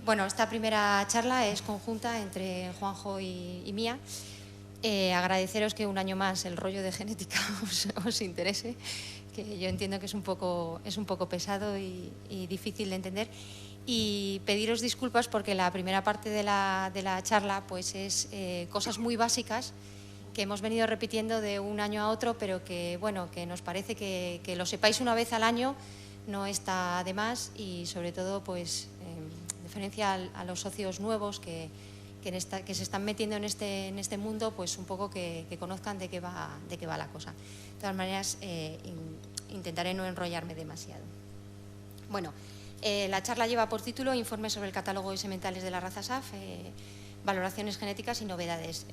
Bueno, esta primera charla es conjunta entre Juanjo y mía. Agradeceros que un año más el rollo de genética os interese, que yo entiendo que es un poco pesado y difícil de entender. Y pediros disculpas porque la primera parte de la charla pues es cosas muy básicas que hemos venido repitiendo de un año a otro, pero que, bueno, que nos parece que lo sepáis una vez al año no está de más, y sobre todo pues diferencia a los socios nuevos que se están metiendo en este mundo, pues un poco que conozcan de qué va la cosa. De todas maneras, intentaré no enrollarme demasiado. Bueno, la charla lleva por título Informe sobre el catálogo de sementales de la raza SAF, valoraciones genéticas y novedades.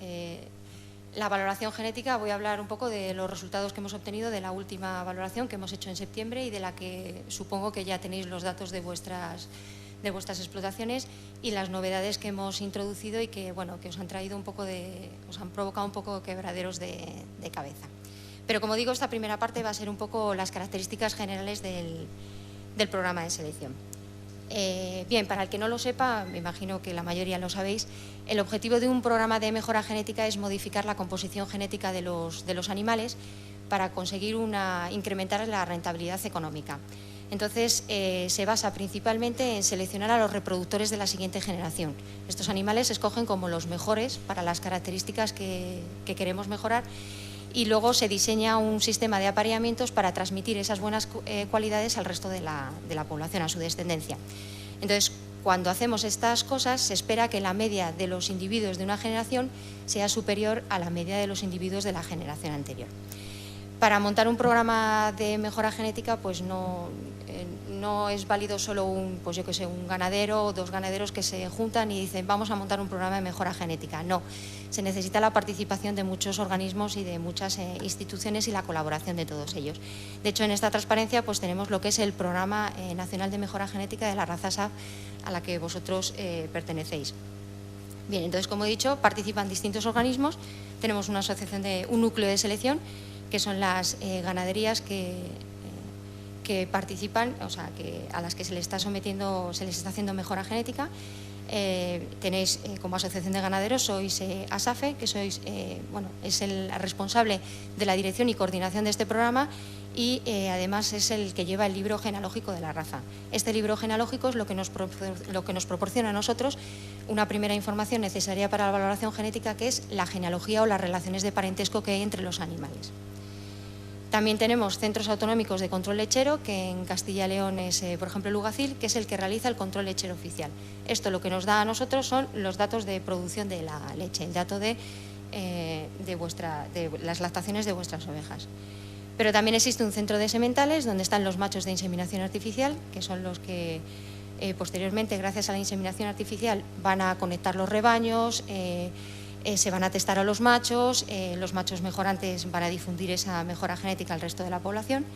La valoración genética, voy a hablar un poco de los resultados que hemos obtenido de la última valoración que hemos hecho en septiembre y de la que supongo que ya tenéis los datos de vuestras explotaciones, y las novedades que hemos introducido y que, bueno, que os han traído os han provocado un poco quebraderos de cabeza. Pero como digo, esta primera parte va a ser un poco las características generales del programa de selección. Bien, para el que no lo sepa, me imagino que la mayoría lo sabéis, el objetivo de un programa de mejora genética es modificar la composición genética de los animales para conseguir incrementar la rentabilidad económica. Entonces, se basa principalmente en seleccionar a los reproductores de la siguiente generación. Estos animales se escogen como los mejores para las características que queremos mejorar, y luego se diseña un sistema de apareamientos para transmitir esas buenas cualidades al resto de la población, a su descendencia. Entonces, cuando hacemos estas cosas, se espera que la media de los individuos de una generación sea superior a la media de los individuos de la generación anterior. Para montar un programa de mejora genética, pues no es válido solo un ganadero o dos ganaderos que se juntan y dicen vamos a montar un programa de mejora genética. No, se necesita la participación de muchos organismos y de muchas instituciones y la colaboración de todos ellos. De hecho, en esta transparencia pues tenemos lo que es el Programa Nacional de Mejora Genética de la raza SAF, a la que vosotros pertenecéis. Bien, entonces, como he dicho, participan distintos organismos. Tenemos una asociación un núcleo de selección, que son las ganaderías que participan, o sea, a las que se les está haciendo mejora genética. Tenéis como asociación de ganaderos, sois ASAFE, que es el responsable de la dirección y coordinación de este programa, y además es el que lleva el libro genealógico de la raza. Este libro genealógico es lo que nos proporciona a nosotros una primera información necesaria para la valoración genética, que es la genealogía o las relaciones de parentesco que hay entre los animales. También tenemos centros autonómicos de control lechero, que en Castilla y León es, por ejemplo, el Ugacil, que es el que realiza el control lechero oficial. Esto lo que nos da a nosotros son los datos de producción de la leche, el dato de las lactaciones de vuestras ovejas. Pero también existe un centro de sementales donde están los machos de inseminación artificial, que son los que posteriormente, gracias a la inseminación artificial, van a conectar los rebaños, se van a testar a los machos mejorantes van a difundir esa mejora genética al resto de la población.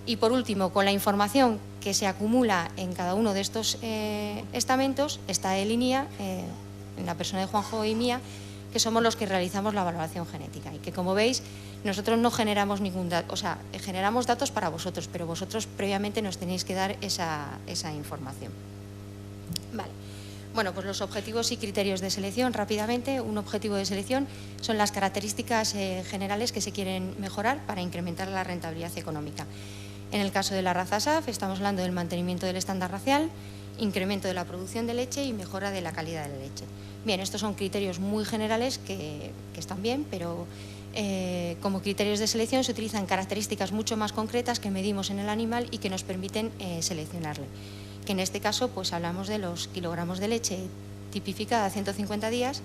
Y por último, con la información que se acumula en cada uno de estos estamentos, está el INIA, en la persona de Juanjo y mía, que somos los que realizamos la valoración genética, y que, como veis, nosotros no generamos ningún dato, o sea, generamos datos para vosotros, pero vosotros previamente nos tenéis que dar esa información. Vale. Bueno, pues los objetivos y criterios de selección, rápidamente. Un objetivo de selección son las características generales que se quieren mejorar para incrementar la rentabilidad económica. En el caso de la raza SAF, estamos hablando del mantenimiento del estándar racial, incremento de la producción de leche y mejora de la calidad de la leche. Bien, estos son criterios muy generales que están bien, pero como criterios de selección se utilizan características mucho más concretas que medimos en el animal y que nos permiten seleccionarle. Que en este caso pues hablamos de los kilogramos de leche tipificada a 150 días,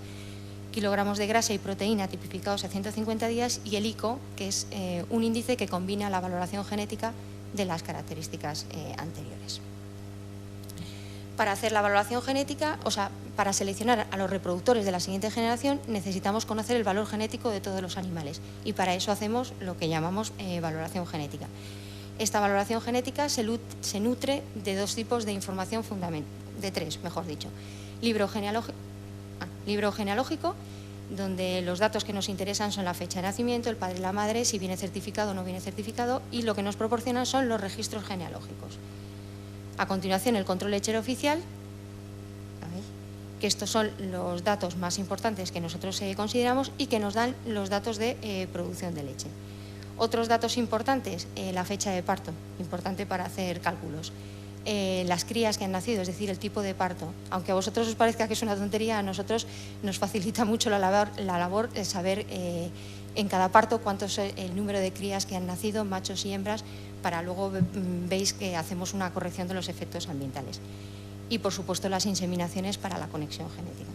kilogramos de grasa y proteína tipificados a 150 días y el ICO, que es un índice que combina la valoración genética de las características anteriores. Para hacer la valoración genética, o sea, para seleccionar a los reproductores de la siguiente generación, necesitamos conocer el valor genético de todos los animales, y para eso hacemos lo que llamamos valoración genética. Esta valoración genética se nutre de dos tipos de información fundamental, de tres, mejor dicho. Libro genealógico, donde los datos que nos interesan son la fecha de nacimiento, el padre y la madre, si viene certificado o no viene certificado, y lo que nos proporcionan son los registros genealógicos. A continuación, el control lechero oficial, que estos son los datos más importantes que nosotros consideramos y que nos dan los datos de producción de leche. Otros datos importantes, la fecha de parto, importante para hacer cálculos. Las crías que han nacido, es decir, el tipo de parto. Aunque a vosotros os parezca que es una tontería, a nosotros nos facilita mucho la labor de saber en cada parto cuánto es el número de crías que han nacido, machos y hembras, para luego veis que hacemos una corrección de los efectos ambientales. Y, por supuesto, las inseminaciones para la conexión genética.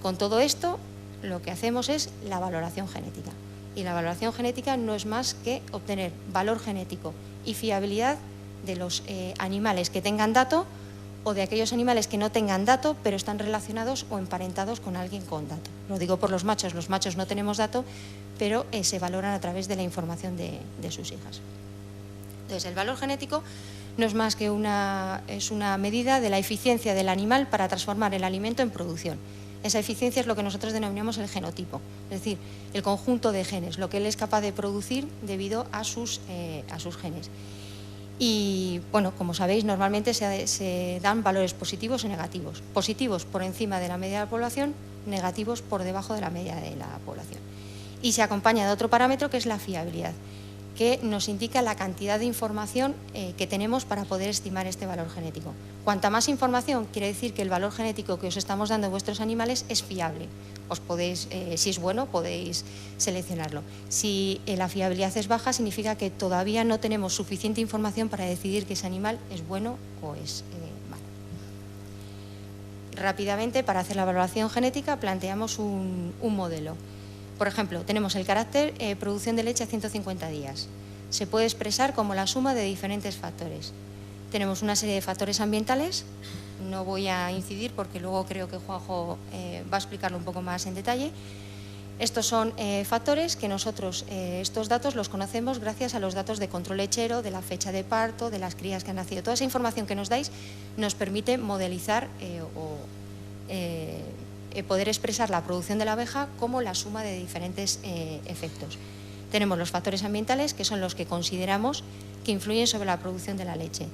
Con todo esto, lo que hacemos es la valoración genética. Y la valoración genética no es más que obtener valor genético y fiabilidad de los animales que tengan dato o de aquellos animales que no tengan dato, pero están relacionados o emparentados con alguien con dato. Lo digo por los machos no tenemos dato, pero se valoran a través de la información de sus hijas. Entonces, el valor genético no es más que es una medida de la eficiencia del animal para transformar el alimento en producción. Esa eficiencia es lo que nosotros denominamos el genotipo, es decir, el conjunto de genes, lo que él es capaz de producir debido a sus genes. Y, bueno, como sabéis, normalmente se dan valores positivos y negativos. Positivos por encima de la media de la población, negativos por debajo de la media de la población. Y se acompaña de otro parámetro que es la fiabilidad, que nos indica la cantidad de información que tenemos para poder estimar este valor genético. Cuanta más información, quiere decir que el valor genético que os estamos dando a vuestros animales es fiable. Si es bueno, podéis seleccionarlo. Si la fiabilidad es baja, significa que todavía no tenemos suficiente información para decidir que ese animal es bueno o es malo. Rápidamente, para hacer la valoración genética, planteamos un modelo. Por ejemplo, tenemos el carácter producción de leche a 150 días. Se puede expresar como la suma de diferentes factores. Tenemos una serie de factores ambientales, no voy a incidir porque luego creo que Juanjo va a explicarlo un poco más en detalle. Estos son factores que nosotros, estos datos los conocemos gracias a los datos de control lechero, de la fecha de parto, de las crías que han nacido. Toda esa información que nos dais nos permite modelizar poder expresar la producción de la abeja como la suma de diferentes efectos. Tenemos los factores ambientales, que son los que consideramos que influyen sobre la producción de la leche.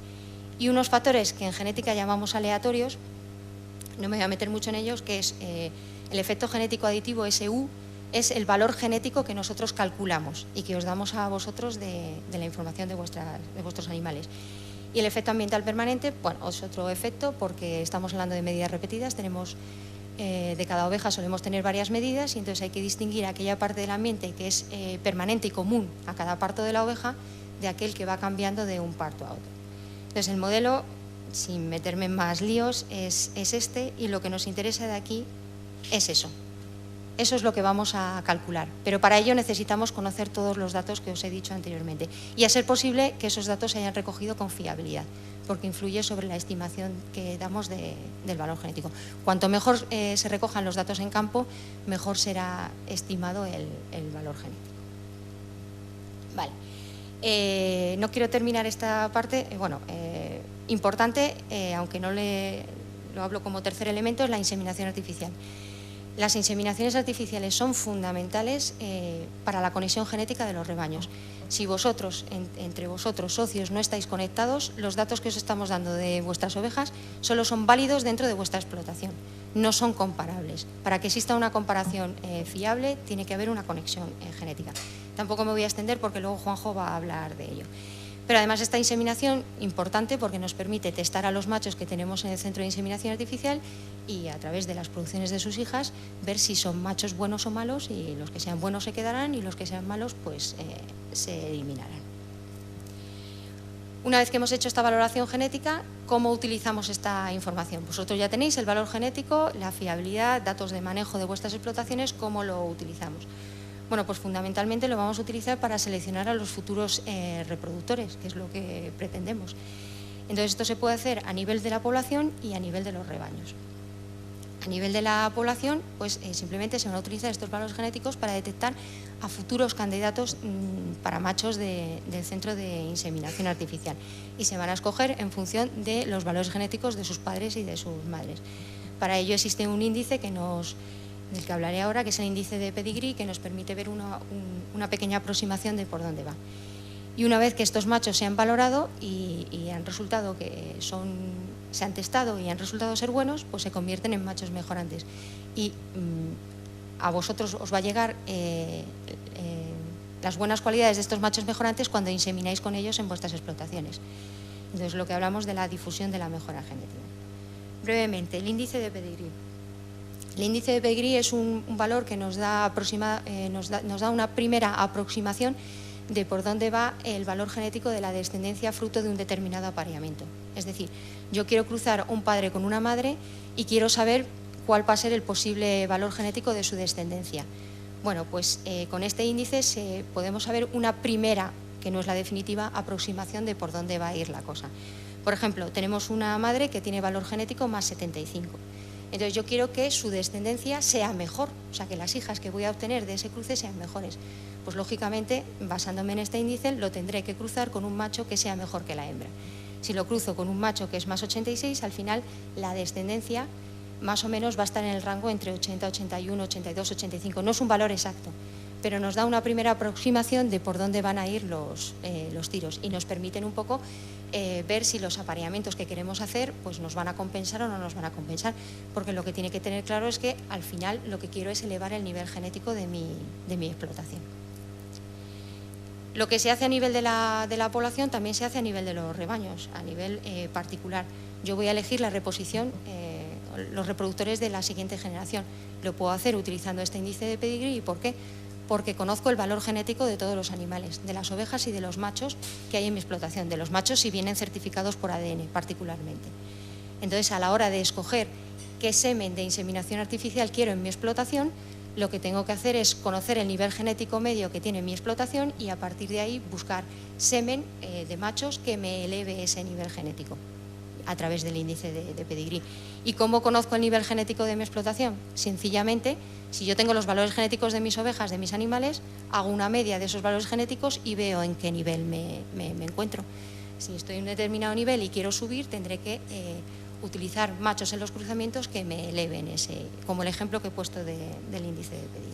Y unos factores que en genética llamamos aleatorios, no me voy a meter mucho en ellos, que es el efecto genético aditivo, SU, es el valor genético que nosotros calculamos y que os damos a vosotros de la información de vuestros animales. Y el efecto ambiental permanente, bueno, es otro efecto porque estamos hablando de medidas repetidas, tenemos de cada oveja solemos tener varias medidas y entonces hay que distinguir aquella parte del ambiente que es permanente y común a cada parto de la oveja de aquel que va cambiando de un parto a otro. Entonces el modelo, sin meterme en más líos, es este y lo que nos interesa de aquí es eso. Eso es lo que vamos a calcular, pero para ello necesitamos conocer todos los datos que os he dicho anteriormente y a ser posible que esos datos se hayan recogido con fiabilidad, porque influye sobre la estimación que damos del valor genético. Cuanto mejor se recojan los datos en campo, mejor será estimado el valor genético. Vale. No quiero terminar esta parte, importante, aunque no lo hablo como tercer elemento, es la inseminación artificial. Las inseminaciones artificiales son fundamentales para la conexión genética de los rebaños. Si vosotros, entre vosotros, socios, no estáis conectados, los datos que os estamos dando de vuestras ovejas solo son válidos dentro de vuestra explotación, no son comparables. Para que exista una comparación fiable, tiene que haber una conexión genética. Tampoco me voy a extender porque luego Juanjo va a hablar de ello. Pero además esta inseminación, importante porque nos permite testar a los machos que tenemos en el centro de inseminación artificial y a través de las producciones de sus hijas ver si son machos buenos o malos y los que sean buenos se quedarán y los que sean malos pues se eliminarán. Una vez que hemos hecho esta valoración genética, ¿cómo utilizamos esta información? Vosotros ya tenéis el valor genético, la fiabilidad, datos de manejo de vuestras explotaciones, ¿cómo lo utilizamos? Bueno, pues fundamentalmente lo vamos a utilizar para seleccionar a los futuros reproductores, que es lo que pretendemos. Entonces esto se puede hacer a nivel de la población y a nivel de los rebaños. A nivel de la población, pues simplemente se van a utilizar estos valores genéticos para detectar a futuros candidatos para machos del centro de inseminación artificial y se van a escoger en función de los valores genéticos de sus padres y de sus madres. Para ello existe un índice del que hablaré ahora, que es el índice de pedigrí, que nos permite ver una pequeña aproximación de por dónde va. Y una vez que estos machos se han valorado y han resultado que se han testado y han resultado ser buenos, pues se convierten en machos mejorantes. Y a vosotros os va a llegar las buenas cualidades de estos machos mejorantes cuando insemináis con ellos en vuestras explotaciones. Entonces, lo que hablamos de la difusión de la mejora genética. Brevemente, el índice de pedigrí. El índice de pedigrí es un valor que nos da una primera aproximación de por dónde va el valor genético de la descendencia fruto de un determinado apareamiento. Es decir, yo quiero cruzar un padre con una madre y quiero saber cuál va a ser el posible valor genético de su descendencia. Bueno, pues con este índice podemos saber una primera, que no es la definitiva, aproximación de por dónde va a ir la cosa. Por ejemplo, tenemos una madre que tiene valor genético más 75. Entonces yo quiero que su descendencia sea mejor, o sea, que las hijas que voy a obtener de ese cruce sean mejores. Pues lógicamente, basándome en este índice, lo tendré que cruzar con un macho que sea mejor que la hembra. Si lo cruzo con un macho que es más 86, al final la descendencia más o menos va a estar en el rango entre 80, 81, 82, 85. No es un valor exacto, pero nos da una primera aproximación de por dónde van a ir los tiros y nos permiten un poco ver si los apareamientos que queremos hacer pues nos van a compensar o no nos van a compensar, porque lo que tiene que tener claro es que al final lo que quiero es elevar el nivel genético de mi explotación. Lo que se hace a nivel de la población también se hace a nivel de los rebaños, a nivel particular. Yo voy a elegir la reposición, los reproductores de la siguiente generación. Lo puedo hacer utilizando este índice de pedigrí. ¿Y por qué? Porque conozco el valor genético de todos los animales, de las ovejas y de los machos que hay en mi explotación, de los machos si vienen certificados por ADN particularmente. Entonces, a la hora de escoger qué semen de inseminación artificial quiero en mi explotación, lo que tengo que hacer es conocer el nivel genético medio que tiene mi explotación y a partir de ahí buscar semen de machos que me eleve ese nivel genético a través del índice de pedigrí. ¿Y cómo conozco el nivel genético de mi explotación? Sencillamente, si yo tengo los valores genéticos de mis ovejas, de mis animales, hago una media de esos valores genéticos y veo en qué nivel me encuentro. Si estoy en un determinado nivel y quiero subir, tendré que utilizar machos en los cruzamientos que me eleven como el ejemplo que he puesto del índice de pedigrí.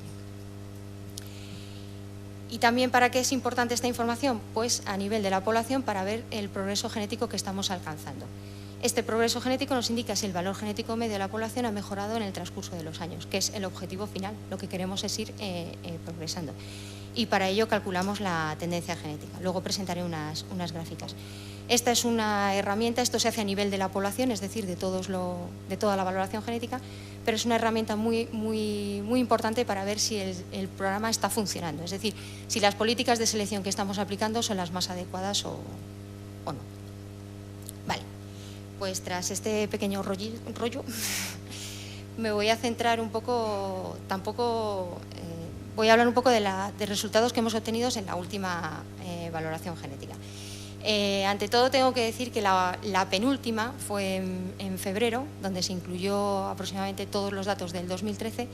¿Y también para qué es importante esta información? Pues a nivel de la población para ver el progreso genético que estamos alcanzando. Este progreso genético nos indica si el valor genético medio de la población ha mejorado en el transcurso de los años, que es el objetivo final. Lo que queremos es ir progresando. Y para ello calculamos la tendencia genética. Luego presentaré unas gráficas. Esta es una herramienta, esto se hace a nivel de la población, es decir, de toda la valoración genética, pero es una herramienta muy importante para ver si el programa está funcionando. Es decir, si las políticas de selección que estamos aplicando son las más adecuadas o no. Vale. Pues tras este pequeño rollo, me voy a centrar un poco, voy a hablar un poco de resultados que hemos obtenido en la última valoración genética. Ante todo tengo que decir que la penúltima fue en febrero, donde se incluyó aproximadamente todos los datos del 2013.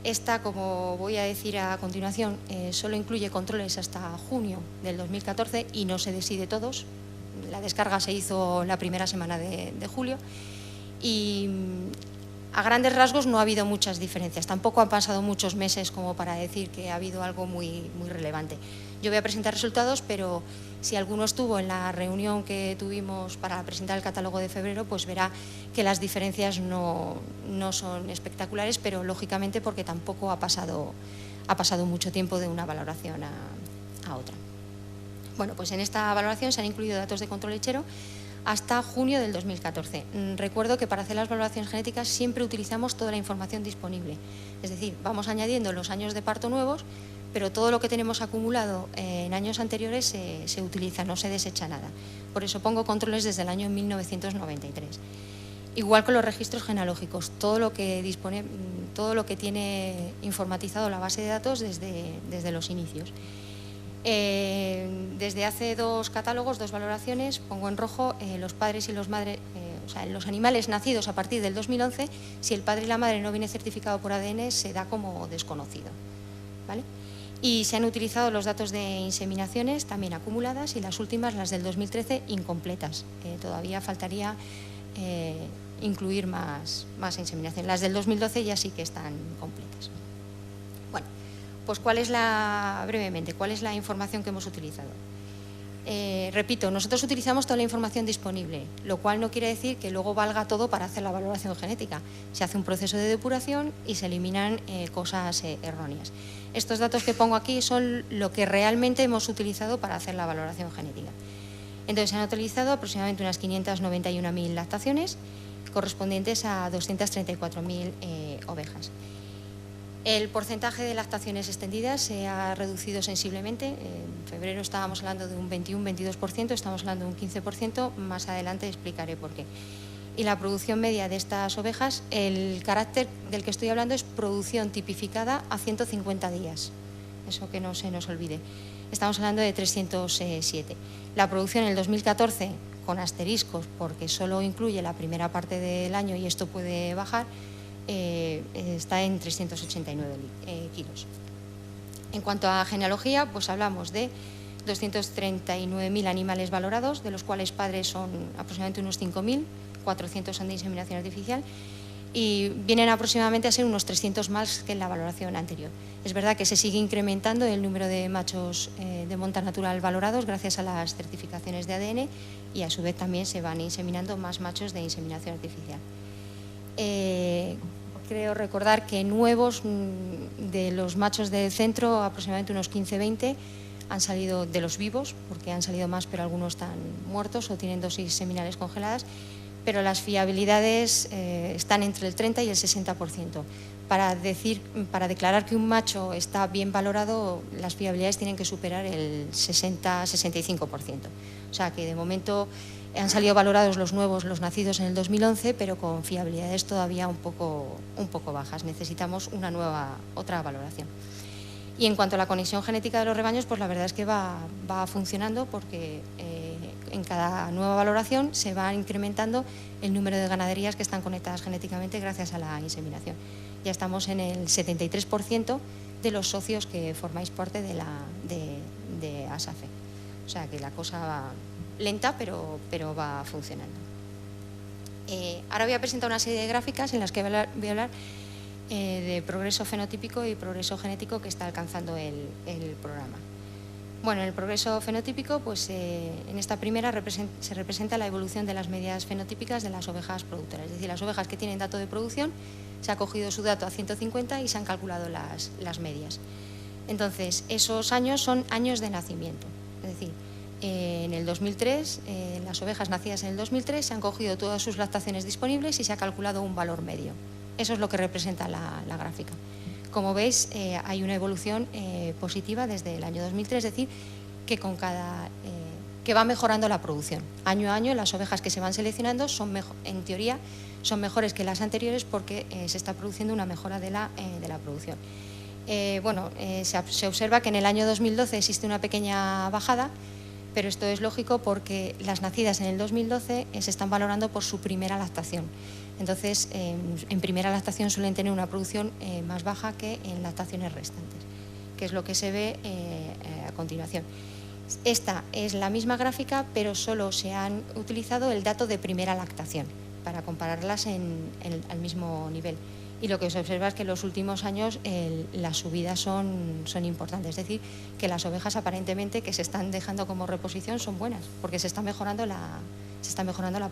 Esta, como voy a decir a continuación, solo incluye controles hasta junio del 2014 y no se decide todos. La descarga se hizo la primera semana de julio y a grandes rasgos no ha habido muchas diferencias. Tampoco han pasado muchos meses como para decir que ha habido algo muy relevante. Yo voy a presentar resultados, pero si alguno estuvo en la reunión que tuvimos para presentar el catálogo de febrero, pues verá que las diferencias no son espectaculares, pero lógicamente porque tampoco ha pasado mucho tiempo de una valoración a otra. Bueno, pues en esta valoración se han incluido datos de control lechero hasta junio del 2014. Recuerdo que para hacer las valoraciones genéticas siempre utilizamos toda la información disponible. Es decir, vamos añadiendo los años de parto nuevos, pero todo lo que tenemos acumulado en años anteriores se utiliza, no se desecha nada. Por eso pongo controles desde el año 1993. Igual con los registros genealógicos, todo lo que tiene informatizado la base de datos desde los inicios. Desde hace dos catálogos, dos valoraciones, pongo en rojo los padres y los madres, o sea, los animales nacidos a partir del 2011, si el padre y la madre no viene certificado por ADN, se da como desconocido, ¿vale? Y se han utilizado los datos de inseminaciones también acumuladas y las últimas, las del 2013, incompletas. Todavía faltaría incluir más inseminación. Las del 2012 ya sí que están completas. Bueno, pues brevemente, ¿cuál es la información que hemos utilizado? Repito, nosotros utilizamos toda la información disponible, lo cual no quiere decir que luego valga todo para hacer la valoración genética. Se hace un proceso de depuración y se eliminan cosas erróneas. Estos datos que pongo aquí son lo que realmente hemos utilizado para hacer la valoración genética. Entonces, se han utilizado aproximadamente unas 591.000 lactaciones correspondientes a 234.000 ovejas. El porcentaje de lactaciones extendidas se ha reducido sensiblemente. En febrero estábamos hablando de un 21-22%, estamos hablando de un 15%. Más adelante explicaré por qué. Y la producción media de estas ovejas, el carácter del que estoy hablando es producción tipificada a 150 días. Eso que no se nos olvide. Estamos hablando de 307. La producción en el 2014, con asteriscos, porque solo incluye la primera parte del año y esto puede bajar, está en 389 kilos. En cuanto a genealogía, pues hablamos de 239.000 animales valorados, de los cuales padres son aproximadamente unos 5.000, 400 son de inseminación artificial y vienen aproximadamente a ser unos 300 más que en la valoración anterior. Es verdad que se sigue incrementando el número de machos de monta natural valorados gracias a las certificaciones de ADN y a su vez también se van inseminando más machos de inseminación artificial. Creo recordar que nuevos de los machos del centro, aproximadamente unos 15-20, han salido de los vivos, porque han salido más, pero algunos están muertos o tienen dosis seminales congeladas, pero las fiabilidades están entre el 30 y el 60%. Para declarar que un macho está bien valorado, las fiabilidades tienen que superar el 60-65%. O sea que de momento han salido valorados los nuevos, los nacidos en el 2011, pero con fiabilidades todavía un poco bajas. Necesitamos otra valoración. Y en cuanto a la conexión genética de los rebaños, pues la verdad es que va funcionando porque en cada nueva valoración se va incrementando el número de ganaderías que están conectadas genéticamente gracias a la inseminación. Ya estamos en el 73% de los socios que formáis parte de ASAFE. O sea que la cosa va lenta, pero va funcionando. Ahora voy a presentar una serie de gráficas en las que voy a hablar de progreso fenotípico y progreso genético que está alcanzando el programa. Bueno, en el progreso fenotípico, pues en esta primera se representa la evolución de las medias fenotípicas de las ovejas productoras. Es decir, las ovejas que tienen dato de producción, se ha cogido su dato a 150 y se han calculado las medias. Entonces, esos años son años de nacimiento. Es decir, en el 2003, las ovejas nacidas en el 2003 se han cogido todas sus lactaciones disponibles y se ha calculado un valor medio. Eso es lo que representa la gráfica. Como veis, hay una evolución positiva desde el año 2003, es decir, que que va mejorando la producción. Año a año, las ovejas que se van seleccionando en teoría son mejores que las anteriores porque se está produciendo una mejora de la producción. Se observa que en el año 2012 existe una pequeña bajada, pero esto es lógico porque las nacidas en el 2012 se están valorando por su primera lactación. Entonces, en primera lactación suelen tener una producción más baja que en lactaciones restantes, que es lo que se ve a continuación. Esta es la misma gráfica, pero solo se han utilizado el dato de primera lactación para compararlas al mismo nivel. Y lo que se observa es que en los últimos años las subidas son importantes, es decir, que las ovejas aparentemente que se están dejando como reposición son buenas, porque se está mejorando la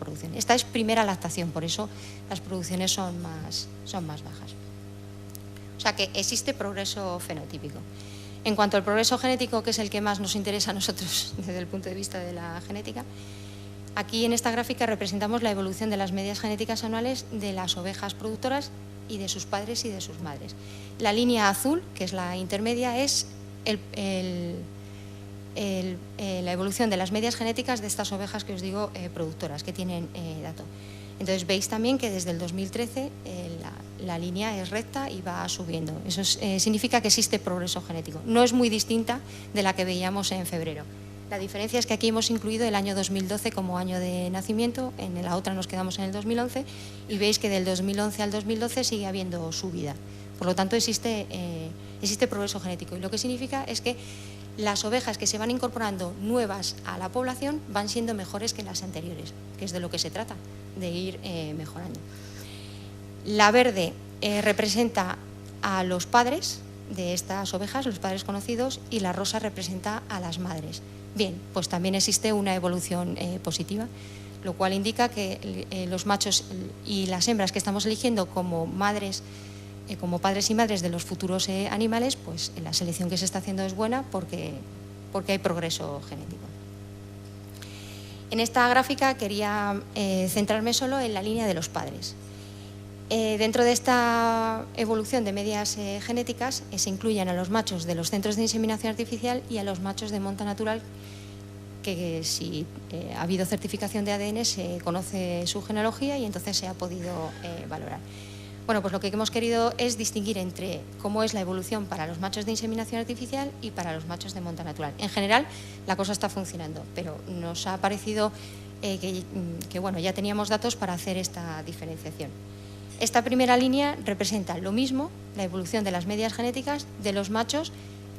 producción. Esta es primera lactación, por eso las producciones son más bajas. O sea que existe progreso fenotípico. En cuanto al progreso genético, que es el que más nos interesa a nosotros desde el punto de vista de la genética, aquí en esta gráfica representamos la evolución de las medias genéticas anuales de las ovejas productoras y de sus padres y de sus madres. La línea azul, que es la intermedia, es la evolución de las medias genéticas de estas ovejas que os digo productoras, que tienen dato. Entonces veis también que desde el 2013 la línea es recta y va subiendo. Eso significa que existe progreso genético. No es muy distinta de la que veíamos en febrero. La diferencia es que aquí hemos incluido el año 2012 como año de nacimiento, en la otra nos quedamos en el 2011 y veis que del 2011 al 2012 sigue habiendo subida. Por lo tanto, existe progreso genético y lo que significa es que las ovejas que se van incorporando nuevas a la población van siendo mejores que las anteriores, que es de lo que se trata, de ir mejorando. La verde representa a los padres de estas ovejas, los padres conocidos, y la rosa representa a las madres. Bien, pues también existe una evolución positiva, lo cual indica que los machos y las hembras que estamos eligiendo como madres, como padres y madres de los futuros animales, pues la selección que se está haciendo es buena porque hay progreso genético. En esta gráfica quería centrarme solo en la línea de los padres. Dentro de esta evolución de medias genéticas se incluyen a los machos de los centros de inseminación artificial y a los machos de monta natural, que si ha habido certificación de ADN se conoce su genealogía y entonces se ha podido valorar. Bueno, pues lo que hemos querido es distinguir entre cómo es la evolución para los machos de inseminación artificial y para los machos de monta natural. En general, la cosa está funcionando, pero nos ha parecido que bueno, ya teníamos datos para hacer esta diferenciación. Esta primera línea representa lo mismo, la evolución de las medias genéticas de los machos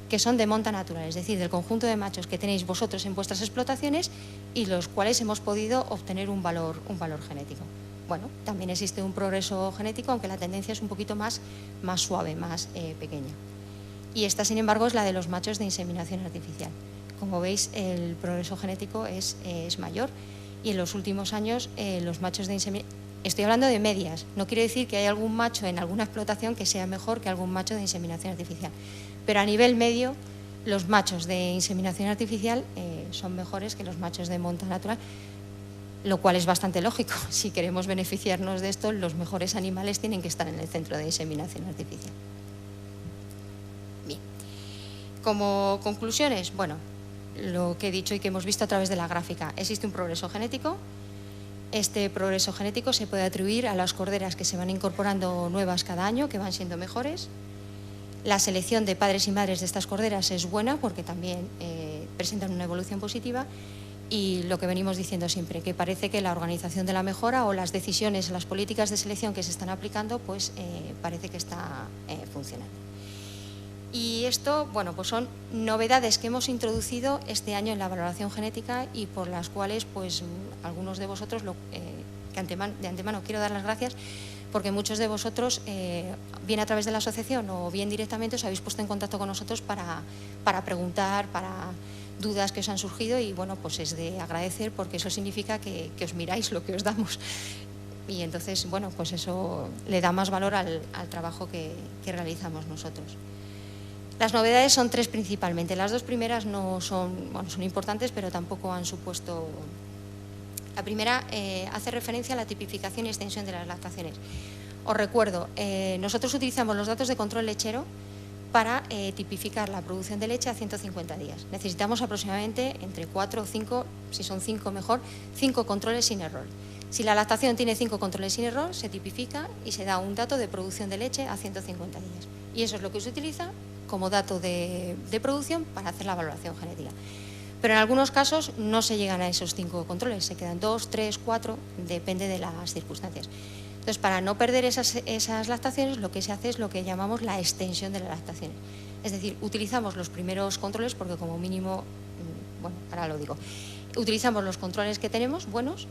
que son de monta natural, es decir, del conjunto de machos que tenéis vosotros en vuestras explotaciones y los cuales hemos podido obtener un valor genético. Bueno, también existe un progreso genético, aunque la tendencia es un poquito más suave, más pequeña. Y esta, sin embargo, es la de los machos de inseminación artificial. Como veis, el progreso genético es mayor y en los últimos años los machos de inseminación... Estoy hablando de medias, no quiere decir que haya algún macho en alguna explotación que sea mejor que algún macho de inseminación artificial. Pero a nivel medio, los machos de inseminación artificial son mejores que los machos de monta natural, lo cual es bastante lógico. Si queremos beneficiarnos de esto, los mejores animales tienen que estar en el centro de inseminación artificial. Bien. Como conclusiones, bueno, lo que he dicho y que hemos visto a través de la gráfica, existe un progreso genético. Este progreso genético se puede atribuir a las corderas que se van incorporando nuevas cada año, que van siendo mejores. La selección de padres y madres de estas corderas es buena porque también presentan una evolución positiva. Y lo que venimos diciendo siempre, que parece que la organización de la mejora o las decisiones, las políticas de selección que se están aplicando, pues parece que está funcionando. Y esto, bueno, pues son novedades que hemos introducido este año en la valoración genética y por las cuales, pues, algunos de vosotros, de antemano quiero dar las gracias, porque muchos de vosotros, bien a través de la asociación o bien directamente, os habéis puesto en contacto con nosotros para preguntar, para dudas que os han surgido y bueno, pues es de agradecer porque eso significa que os miráis lo que os damos y entonces, bueno, pues eso le da más valor al trabajo que realizamos nosotros. Las novedades son tres principalmente. Las dos primeras no son, bueno, son importantes, pero tampoco han supuesto... La primera hace referencia a la tipificación y extensión de las lactaciones. Os recuerdo, nosotros utilizamos los datos de control lechero para tipificar la producción de leche a 150 días. Necesitamos aproximadamente entre 4 o 5, si son 5 mejor, 5 controles sin error. Si la lactación tiene 5 controles sin error, se tipifica y se da un dato de producción de leche a 150 días. Y eso es lo que se utiliza como dato de producción para hacer la valoración genética. Pero en algunos casos no se llegan a esos 5 controles, se quedan 2, 3, 4, depende de las circunstancias. Entonces, para no perder esas lactaciones, lo que se hace es lo que llamamos la extensión de las lactaciones. Es decir, utilizamos los primeros controles, porque como mínimo, bueno, ahora lo digo, utilizamos los controles que tenemos, buenos,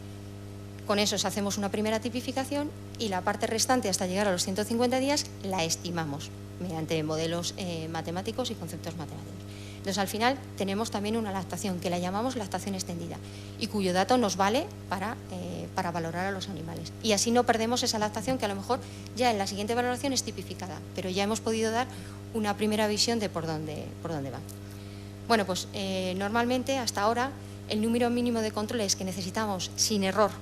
con esos hacemos una primera tipificación y la parte restante hasta llegar a los 150 días la estimamos mediante modelos matemáticos y conceptos matemáticos. Entonces, al final tenemos también una lactación que la llamamos lactación extendida y cuyo dato nos vale para valorar a los animales. Y así no perdemos esa lactación que a lo mejor ya en la siguiente valoración es tipificada, pero ya hemos podido dar una primera visión de por dónde va. Bueno, pues normalmente hasta ahora el número mínimo de controles que necesitamos sin error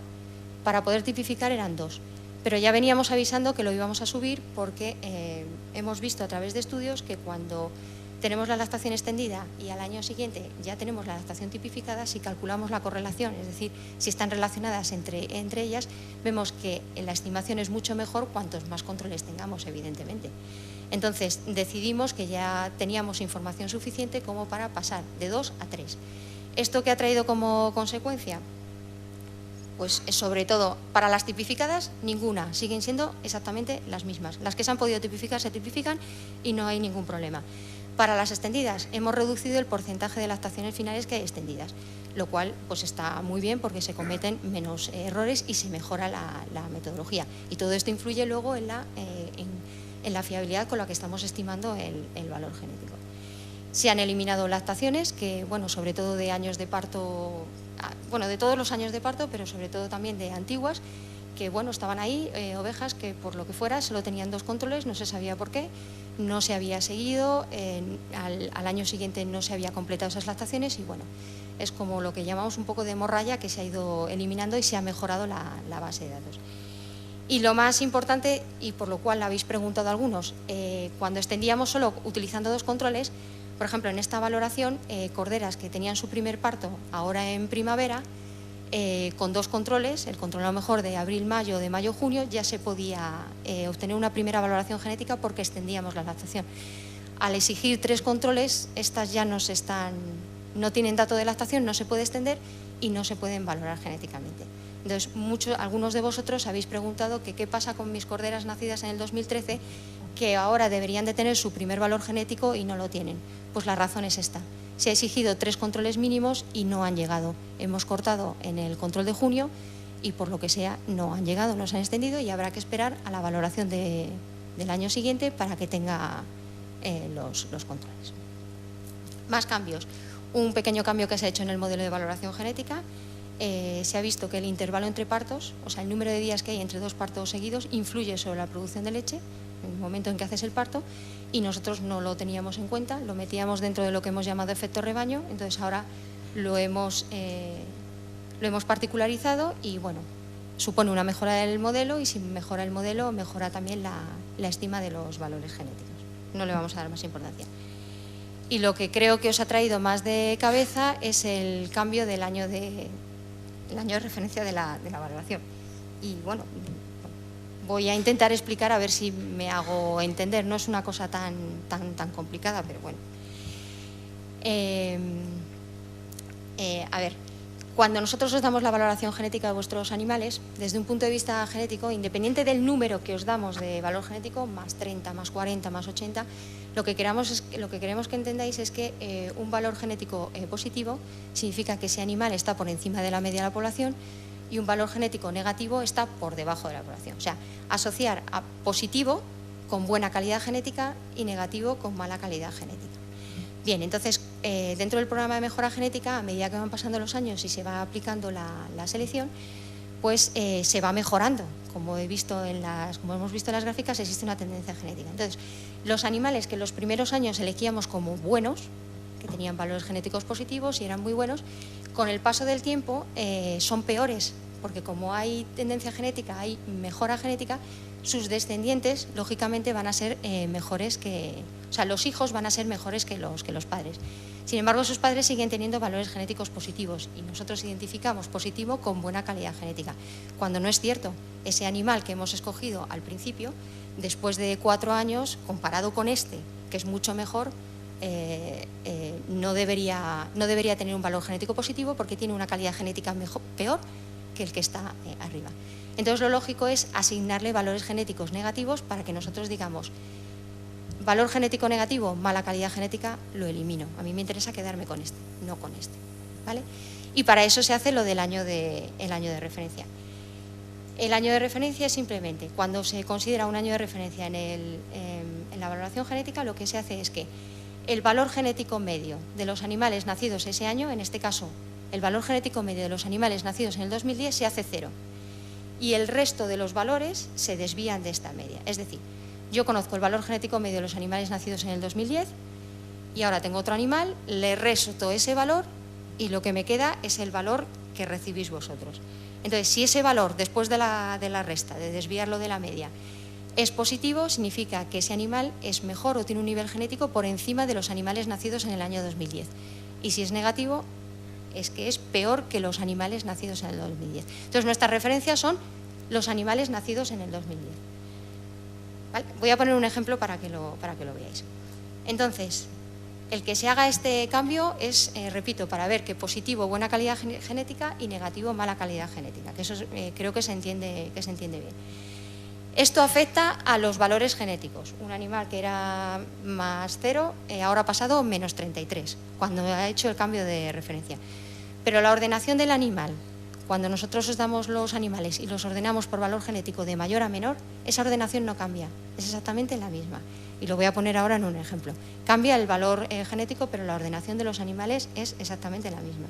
para poder tipificar eran 2. Pero ya veníamos avisando que lo íbamos a subir porque hemos visto a través de estudios que cuando tenemos la lactación extendida y al año siguiente ya tenemos la lactación tipificada, si calculamos la correlación, es decir, si están relacionadas entre ellas, vemos que la estimación es mucho mejor cuantos más controles tengamos, evidentemente. Entonces, decidimos que ya teníamos información suficiente como para pasar de 2 a 3. ¿Esto qué ha traído como consecuencia? Pues sobre todo, para las tipificadas, ninguna, siguen siendo exactamente las mismas. Las que se han podido tipificar se tipifican y no hay ningún problema. Para las extendidas, hemos reducido el porcentaje de lactaciones finales que hay extendidas, lo cual pues está muy bien porque se cometen menos errores y se mejora la metodología. Y todo esto influye luego en la fiabilidad con la que estamos estimando el valor genético. Se han eliminado lactaciones, que, bueno, sobre todo de años de parto, bueno, de todos los años de parto, pero sobre todo también de antiguas, que, bueno, estaban ahí, ovejas que por lo que fuera solo tenían 2 controles, no se sabía por qué, no se había seguido, al año siguiente no se había completado esas lactaciones y, bueno, es como lo que llamamos un poco de hemorragia que se ha ido eliminando y se ha mejorado la base de datos. Y lo más importante, y por lo cual habéis preguntado algunos, cuando extendíamos solo utilizando 2 controles, por ejemplo, en esta valoración, corderas que tenían su primer parto ahora en primavera, con 2 controles, el control a lo mejor de abril-mayo, de mayo-junio, ya se podía obtener una primera valoración genética porque extendíamos la lactación. Al exigir 3 controles, estas ya no tienen dato de lactación, no se puede extender y no se pueden valorar genéticamente. Entonces, algunos de vosotros habéis preguntado que qué pasa con mis corderas nacidas en el 2013, que ahora deberían de tener su primer valor genético y no lo tienen. Pues la razón es esta. Se ha exigido 3 controles mínimos y no han llegado. Hemos cortado en el control de junio y por lo que sea no han llegado, no se han extendido y habrá que esperar a la valoración del año siguiente para que tenga los controles. Más cambios. Un pequeño cambio que se ha hecho en el modelo de valoración genética. Se ha visto que el intervalo entre partos, o sea, el número de días que hay entre 2 partos seguidos, influye sobre la producción de leche en el momento en que haces el parto y nosotros no lo teníamos en cuenta, lo metíamos dentro de lo que hemos llamado efecto rebaño, entonces ahora lo hemos particularizado y, bueno, supone una mejora del modelo y si mejora el modelo, mejora también la estima de los valores genéticos. No le vamos a dar más importancia. Y lo que creo que os ha traído más de cabeza es el cambio del año de referencia de la valoración. Y, bueno, voy a intentar explicar a ver si me hago entender. No es una cosa tan complicada, pero bueno. A ver, cuando nosotros os damos la valoración genética de vuestros animales, desde un punto de vista genético, independiente del número que os damos de valor genético, más 30, más 40, más 80, lo que queremos que entendáis es que un valor genético positivo significa que ese animal está por encima de la media de la población y un valor genético negativo está por debajo de la población. O sea, asociar a positivo con buena calidad genética y negativo con mala calidad genética. Bien, entonces, dentro del programa de mejora genética, a medida que van pasando los años y se va aplicando la selección, pues se va mejorando. Como hemos visto en las gráficas, existe una tendencia genética. Entonces, los animales que en los primeros años elegíamos como buenos, que tenían valores genéticos positivos y eran muy buenos, con el paso del tiempo son peores, porque como hay tendencia genética, hay mejora genética, sus descendientes, lógicamente, van a ser mejores o sea, los hijos van a ser mejores que los padres. Sin embargo, sus padres siguen teniendo valores genéticos positivos y nosotros identificamos positivo con buena calidad genética. Cuando no es cierto, ese animal que hemos escogido al principio, después de 4 años, comparado con este, que es mucho mejor, no debería tener un valor genético positivo porque tiene una calidad genética peor que el que está arriba. Entonces, lo lógico es asignarle valores genéticos negativos para que nosotros digamos, valor genético negativo, mala calidad genética, lo elimino. A mí me interesa quedarme con este, no con este, ¿vale? Y para eso se hace lo del año de referencia. El año de referencia es simplemente, cuando se considera un año de referencia en la valoración genética, lo que se hace es que el valor genético medio de los animales nacidos ese año, en este caso, el valor genético medio de los animales nacidos en el 2010 se hace 0. Y el resto de los valores se desvían de esta media. Es decir, yo conozco el valor genético medio de los animales nacidos en el 2010 y ahora tengo otro animal, le resto ese valor y lo que me queda es el valor que recibís vosotros. Entonces, si ese valor, después de la resta, de desviarlo de la media, es positivo, significa que ese animal es mejor o tiene un nivel genético por encima de los animales nacidos en el año 2010. Y si es negativo, es que es peor que los animales nacidos en el 2010. Entonces, nuestras referencias son los animales nacidos en el 2010. ¿Vale? Voy a poner un ejemplo para que lo veáis. Entonces, el que se haga este cambio es, repito, para ver que positivo, buena calidad genética y negativo, mala calidad genética, que eso creo que se entiende bien. Esto afecta a los valores genéticos. Un animal que era más 0, ahora ha pasado menos 33, cuando ha hecho el cambio de referencia. Pero la ordenación del animal cuando nosotros os damos los animales y los ordenamos por valor genético de mayor a menor, esa ordenación no cambia, es exactamente la misma. Y lo voy a poner ahora en un ejemplo. Cambia el valor genético, pero la ordenación de los animales es exactamente la misma.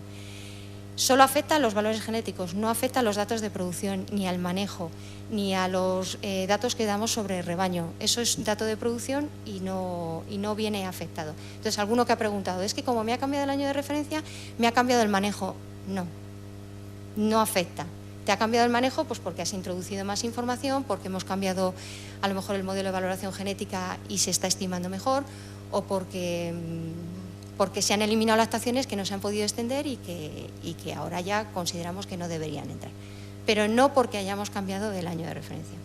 Solo afecta a los valores genéticos, no afecta a los datos de producción, ni al manejo, ni a los datos que damos sobre el rebaño. Eso es dato de producción y no viene afectado. Entonces, alguno que ha preguntado, es que como me ha cambiado el año de referencia, me ha cambiado el manejo. No afecta. Te ha cambiado el manejo pues porque has introducido más información, porque hemos cambiado a lo mejor el modelo de valoración genética y se está estimando mejor, o porque se han eliminado lactaciones que no se han podido extender y que ahora ya consideramos que no deberían entrar. Pero no porque hayamos cambiado el año de referencia.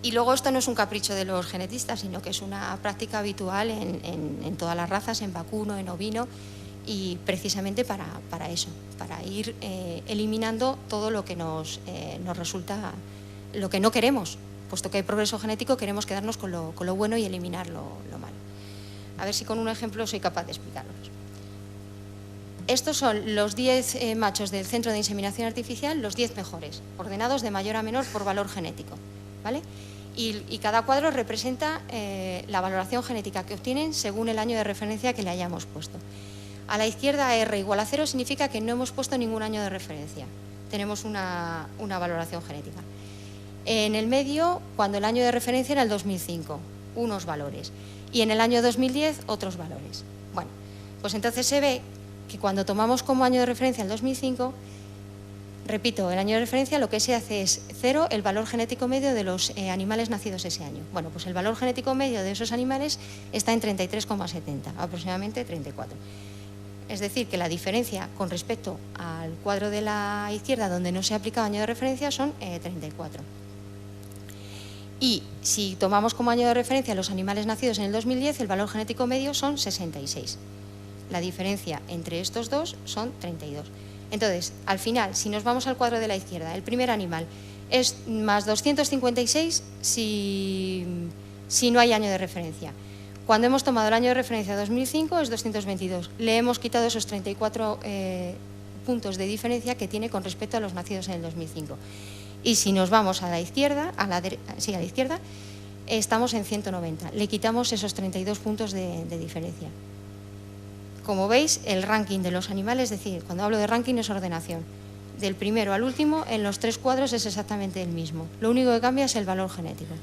Y luego esto no es un capricho de los genetistas, sino que es una práctica habitual en todas las razas, en vacuno, en ovino, y precisamente para eso, para ir eliminando todo lo que nos resulta, lo que no queremos. Puesto que hay progreso genético, queremos quedarnos con lo bueno y eliminar lo malo. A ver si con un ejemplo soy capaz de explicarlos. Estos son los 10 machos del centro de inseminación artificial, los 10 mejores, ordenados de mayor a menor por valor genético, ¿vale? Y cada cuadro representa la valoración genética que obtienen según el año de referencia que le hayamos puesto. A la izquierda, R igual a 0 significa que no hemos puesto ningún año de referencia. Tenemos una valoración genética. En el medio, cuando el año de referencia era el 2005, unos valores. Y en el año 2010, otros valores. Bueno, pues entonces se ve que cuando tomamos como año de referencia el 2005, repito, el año de referencia lo que se hace es 0 el valor genético medio de los animales nacidos ese año. Bueno, pues el valor genético medio de esos animales está en 33,70, aproximadamente 34. Es decir, que la diferencia con respecto al cuadro de la izquierda, donde no se ha aplicado año de referencia, son 34. Y si tomamos como año de referencia los animales nacidos en el 2010, el valor genético medio son 66. La diferencia entre estos dos son 32. Entonces, al final, si nos vamos al cuadro de la izquierda, el primer animal es más 256 si no hay año de referencia. Cuando hemos tomado el año de referencia 2005 es 222. Le hemos quitado esos 34 puntos de diferencia que tiene con respecto a los nacidos en el 2005. Y si nos vamos a la izquierda, a la izquierda, estamos en 190. Le quitamos esos 32 puntos de diferencia. Como veis, el ranking de los animales, es decir, cuando hablo de ranking es ordenación. Del primero al último, en los 3 cuadros es exactamente el mismo. Lo único que cambia es el valor genético.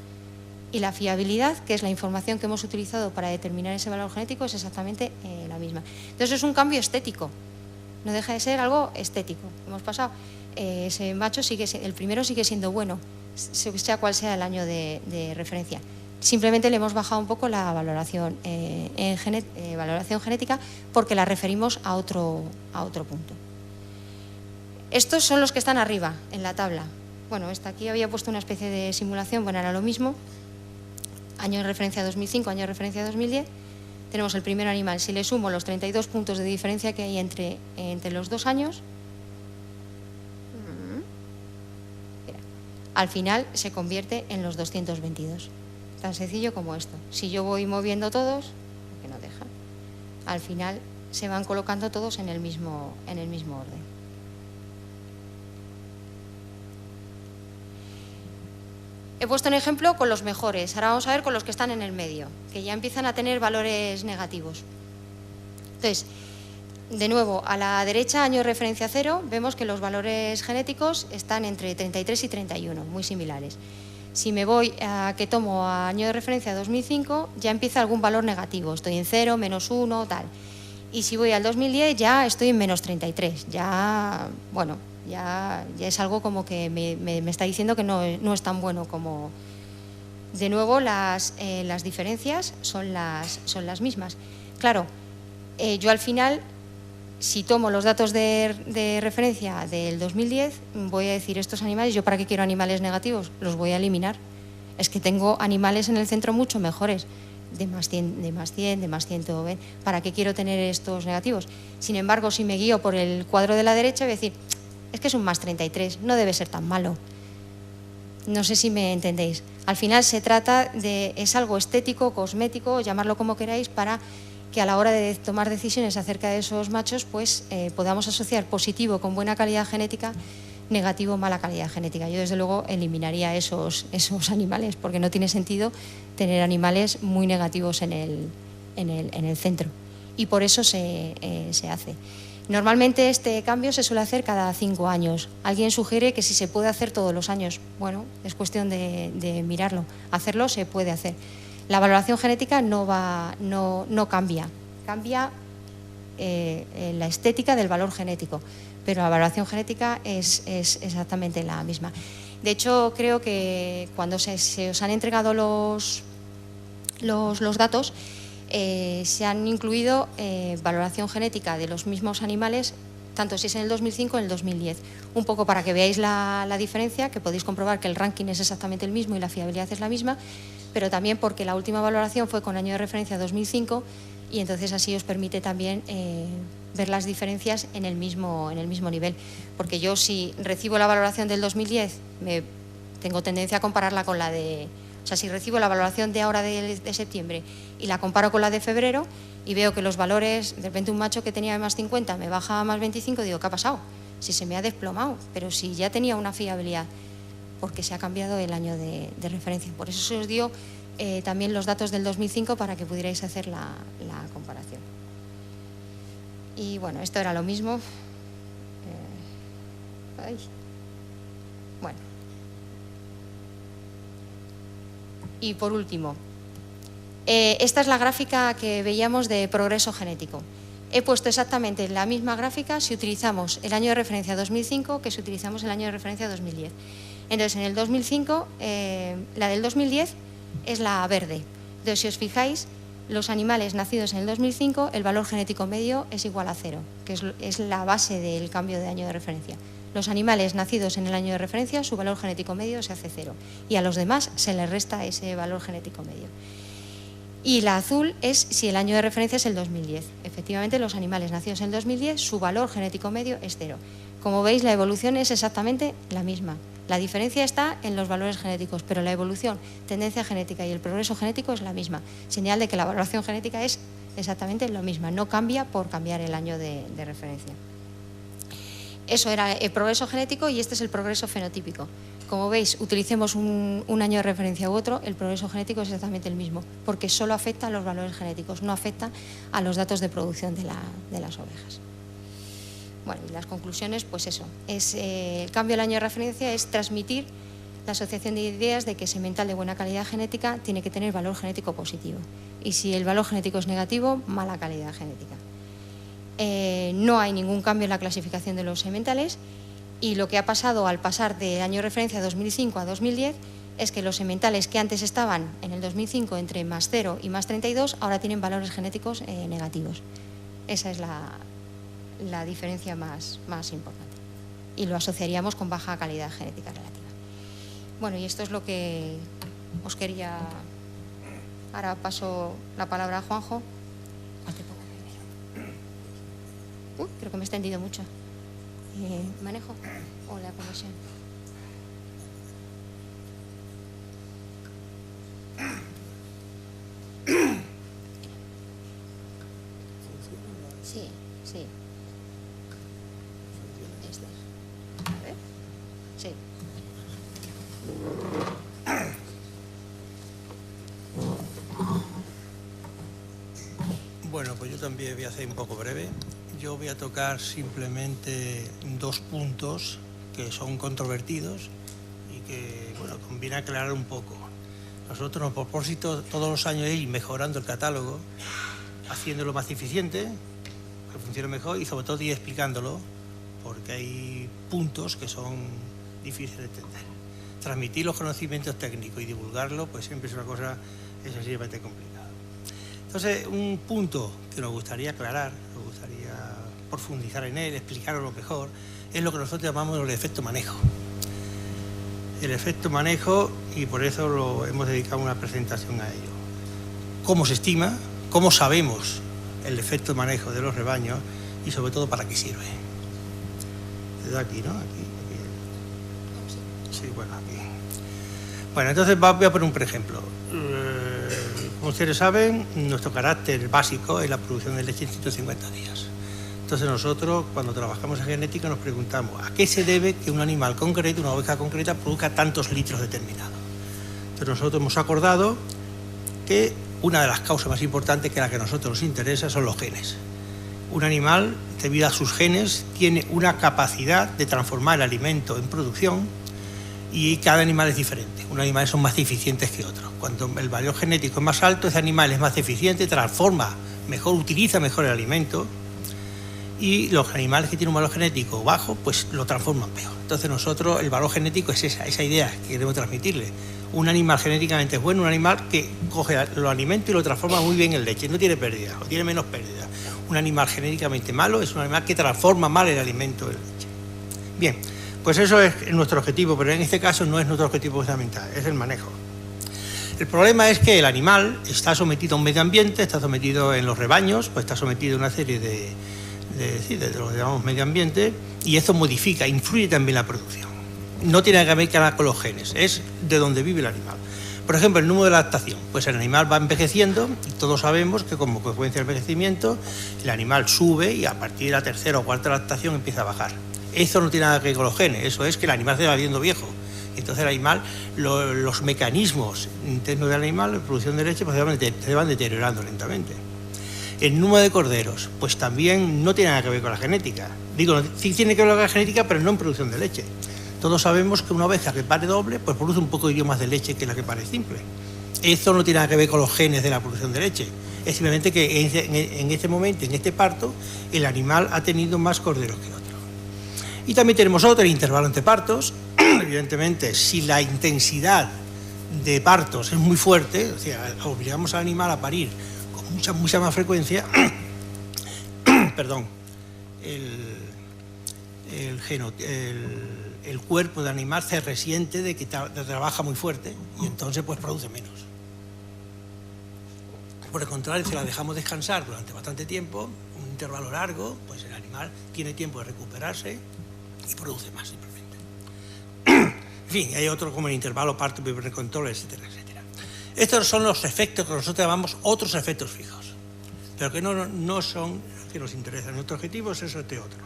Y la fiabilidad, que es la información que hemos utilizado para determinar ese valor genético, es exactamente la misma. Entonces es un cambio estético, no deja de ser algo estético. Hemos pasado, ese macho el primero sigue siendo bueno, sea cual sea el año de referencia. Simplemente le hemos bajado un poco la valoración, valoración genética porque la referimos a otro punto. Estos son los que están arriba, en la tabla. Bueno, aquí había puesto una especie de simulación, bueno, era lo mismo. Año de referencia 2005, año de referencia 2010, tenemos el primer animal. Si le sumo los 32 puntos de diferencia que hay entre los 2 años, al final se convierte en los 222. Tan sencillo como esto. Si yo voy moviendo todos, que no deja, al final se van colocando todos en el mismo orden. He puesto un ejemplo con los mejores, ahora vamos a ver con los que están en el medio, que ya empiezan a tener valores negativos. Entonces, de nuevo, a la derecha, año de referencia 0, vemos que los valores genéticos están entre 33 y 31, muy similares. Si me voy a que tomo a año de referencia 2005, ya empieza algún valor negativo, estoy en 0, menos 1, tal. Y si voy al 2010, ya estoy en menos 33, ya, bueno, ya es algo como que me está diciendo que no es tan bueno como... De nuevo, las diferencias son las mismas. Claro, yo al final, si tomo los datos de referencia del 2010, voy a decir, estos animales, ¿yo para qué quiero animales negativos? Los voy a eliminar. Es que tengo animales en el centro mucho mejores, de más 100, de más 100, de más 120. ¿Para qué quiero tener estos negativos? Sin embargo, si me guío por el cuadro de la derecha, voy a decir... Es que es un más 33, no debe ser tan malo. No sé si me entendéis. Al final se trata de, es algo estético, cosmético, llamarlo como queráis, para que a la hora de tomar decisiones acerca de esos machos, pues podamos asociar positivo con buena calidad genética, negativo mala calidad genética. Yo desde luego eliminaría esos animales, porque no tiene sentido tener animales muy negativos en el centro, y por eso se hace. Normalmente este cambio se suele hacer cada 5 años. Alguien sugiere que si se puede hacer todos los años. Bueno, es cuestión de mirarlo. Hacerlo se puede hacer. La valoración genética no cambia. Cambia la estética del valor genético, pero la valoración genética es exactamente la misma. De hecho, creo que cuando se os han entregado los datos, se han incluido valoración genética de los mismos animales, tanto si es en el 2005 o en el 2010. Un poco para que veáis la diferencia, que podéis comprobar que el ranking es exactamente el mismo y la fiabilidad es la misma, pero también porque la última valoración fue con año de referencia 2005, y entonces así os permite también ver las diferencias en el mismo nivel. Porque yo, si recibo la valoración del 2010, tengo tendencia a compararla con la de... O sea, si recibo la valoración de ahora de septiembre y la comparo con la de febrero y veo que los valores, de repente un macho que tenía más 50 me baja a más 25, digo, ¿qué ha pasado? Si se me ha desplomado, pero si ya tenía una fiabilidad, porque se ha cambiado el año de referencia. Por eso se os dio también los datos del 2005 para que pudierais hacer la comparación. Y bueno, esto era lo mismo. Bueno. Y por último, esta es la gráfica que veíamos de progreso genético. He puesto exactamente la misma gráfica si utilizamos el año de referencia 2005 que si utilizamos el año de referencia 2010. Entonces, en el 2005, la del 2010 es la verde. Entonces, si os fijáis, los animales nacidos en el 2005, el valor genético medio es igual a 0, que es la base del cambio de año de referencia. Los animales nacidos en el año de referencia, su valor genético medio se hace 0, y a los demás se les resta ese valor genético medio. Y la azul es si el año de referencia es el 2010. Efectivamente, los animales nacidos en el 2010, su valor genético medio es 0. Como veis, la evolución es exactamente la misma. La diferencia está en los valores genéticos, pero la evolución, tendencia genética y el progreso genético es la misma. Señal de que la valoración genética es exactamente lo misma, no cambia por cambiar el año de referencia. Eso era el progreso genético, y este es el progreso fenotípico. Como veis, utilicemos un año de referencia u otro, el progreso genético es exactamente el mismo, porque solo afecta a los valores genéticos, no afecta a los datos de producción de las ovejas. Bueno, y las conclusiones, pues eso, el cambio del año de referencia es transmitir la asociación de ideas de que semental de buena calidad genética tiene que tener valor genético positivo, y si el valor genético es negativo, mala calidad genética. No hay ningún cambio en la clasificación de los sementales, y lo que ha pasado al pasar del año de referencia 2005 a 2010 es que los sementales que antes estaban en el 2005 entre más 0 y más 32 ahora tienen valores genéticos negativos. Esa es la diferencia más importante, y lo asociaríamos con baja calidad genética relativa. Bueno, y esto es lo que os quería... Ahora paso la palabra a Juanjo. ¿Cuál te pongo primero? Creo que me he extendido mucho. ¿Manejo o la conexión? Sí, sí. A ver. Sí. Bueno, pues yo también voy a ser un poco breve. Yo voy a tocar simplemente 2 puntos que son controvertidos y que, bueno, conviene aclarar un poco. Nosotros, a propósito, todos los años ir mejorando el catálogo, haciéndolo más eficiente, que funcione mejor, y sobre todo ir explicándolo, porque hay puntos que son difíciles de entender. Transmitir los conocimientos técnicos y divulgarlo, pues siempre es una cosa excesivamente complicada. Entonces, un punto que nos gustaría aclarar, nos gustaría profundizar en él, explicarlo mejor, es lo que nosotros llamamos el efecto manejo. El efecto manejo, y por eso hemos dedicado una presentación a ello. Cómo se estima, cómo sabemos el efecto manejo de los rebaños y sobre todo para qué sirve. Desde aquí, ¿no? Aquí. Sí, bueno, aquí. Bueno, entonces voy a poner un ejemplo. Como ustedes saben, nuestro carácter básico es la producción de leche en 150 días. Entonces nosotros, cuando trabajamos en genética, nos preguntamos ¿a qué se debe que un animal concreto, una oveja concreta, produzca tantos litros determinados? Entonces nosotros hemos acordado que una de las causas más importantes, que es la que a nosotros nos interesa, son los genes. Un animal, debido a sus genes, tiene una capacidad de transformar el alimento en producción y cada animal es diferente. Unos animales son más eficientes que otros. Cuando el valor genético es más alto, ese animal es más eficiente, transforma mejor, utiliza mejor el alimento, y los animales que tienen un valor genético bajo, pues lo transforman peor. Entonces nosotros, el valor genético es esa idea que queremos transmitirle. Un animal genéticamente es bueno, un animal que coge los alimentos y lo transforma muy bien en leche, no tiene pérdida o tiene menos pérdida. Un animal genéticamente malo es un animal que transforma mal el alimento en leche. Bien, pues eso es nuestro objetivo, pero en este caso no es nuestro objetivo fundamental, es el manejo. El problema es que el animal está sometido a un medio ambiente, está sometido en los rebaños, pues está sometido a una serie de lo que llamamos medio ambiente, y esto modifica, influye también en la producción. No tiene que ver con los genes, es de donde vive el animal. Por ejemplo, el número de lactación. Pues el animal va envejeciendo y todos sabemos que como consecuencia del envejecimiento el animal sube y a partir de la tercera o cuarta lactación empieza a bajar. Eso no tiene nada que ver con los genes, eso es que el animal se va viendo viejo. Entonces el animal, los mecanismos internos del animal, la producción de leche, pues se van deteriorando lentamente. El número de corderos, pues también no tiene nada que ver con la genética. Digo, sí tiene que ver con la genética, pero no en producción de leche. Todos sabemos que una oveja que pare doble, pues produce un poco más de leche que la que pare simple. Esto no tiene nada que ver con los genes de la producción de leche. Es simplemente que en este momento, en este parto, el animal ha tenido más corderos que otro. Y también tenemos otro, el intervalo entre partos. Evidentemente, si la intensidad de partos es muy fuerte, o sea, obligamos al animal a parir mucha más frecuencia, perdón, el cuerpo del animal se resiente de que trabaja muy fuerte y entonces pues produce menos. Por el contrario, si la dejamos descansar durante bastante tiempo, un intervalo largo, pues el animal tiene tiempo de recuperarse y produce más simplemente. En fin, hay otros como el intervalo parto, control, etcétera, etcétera. Estos son los efectos que nosotros llamamos otros efectos fijos, pero que no son los que nos interesan. Nuestro objetivo es este otro.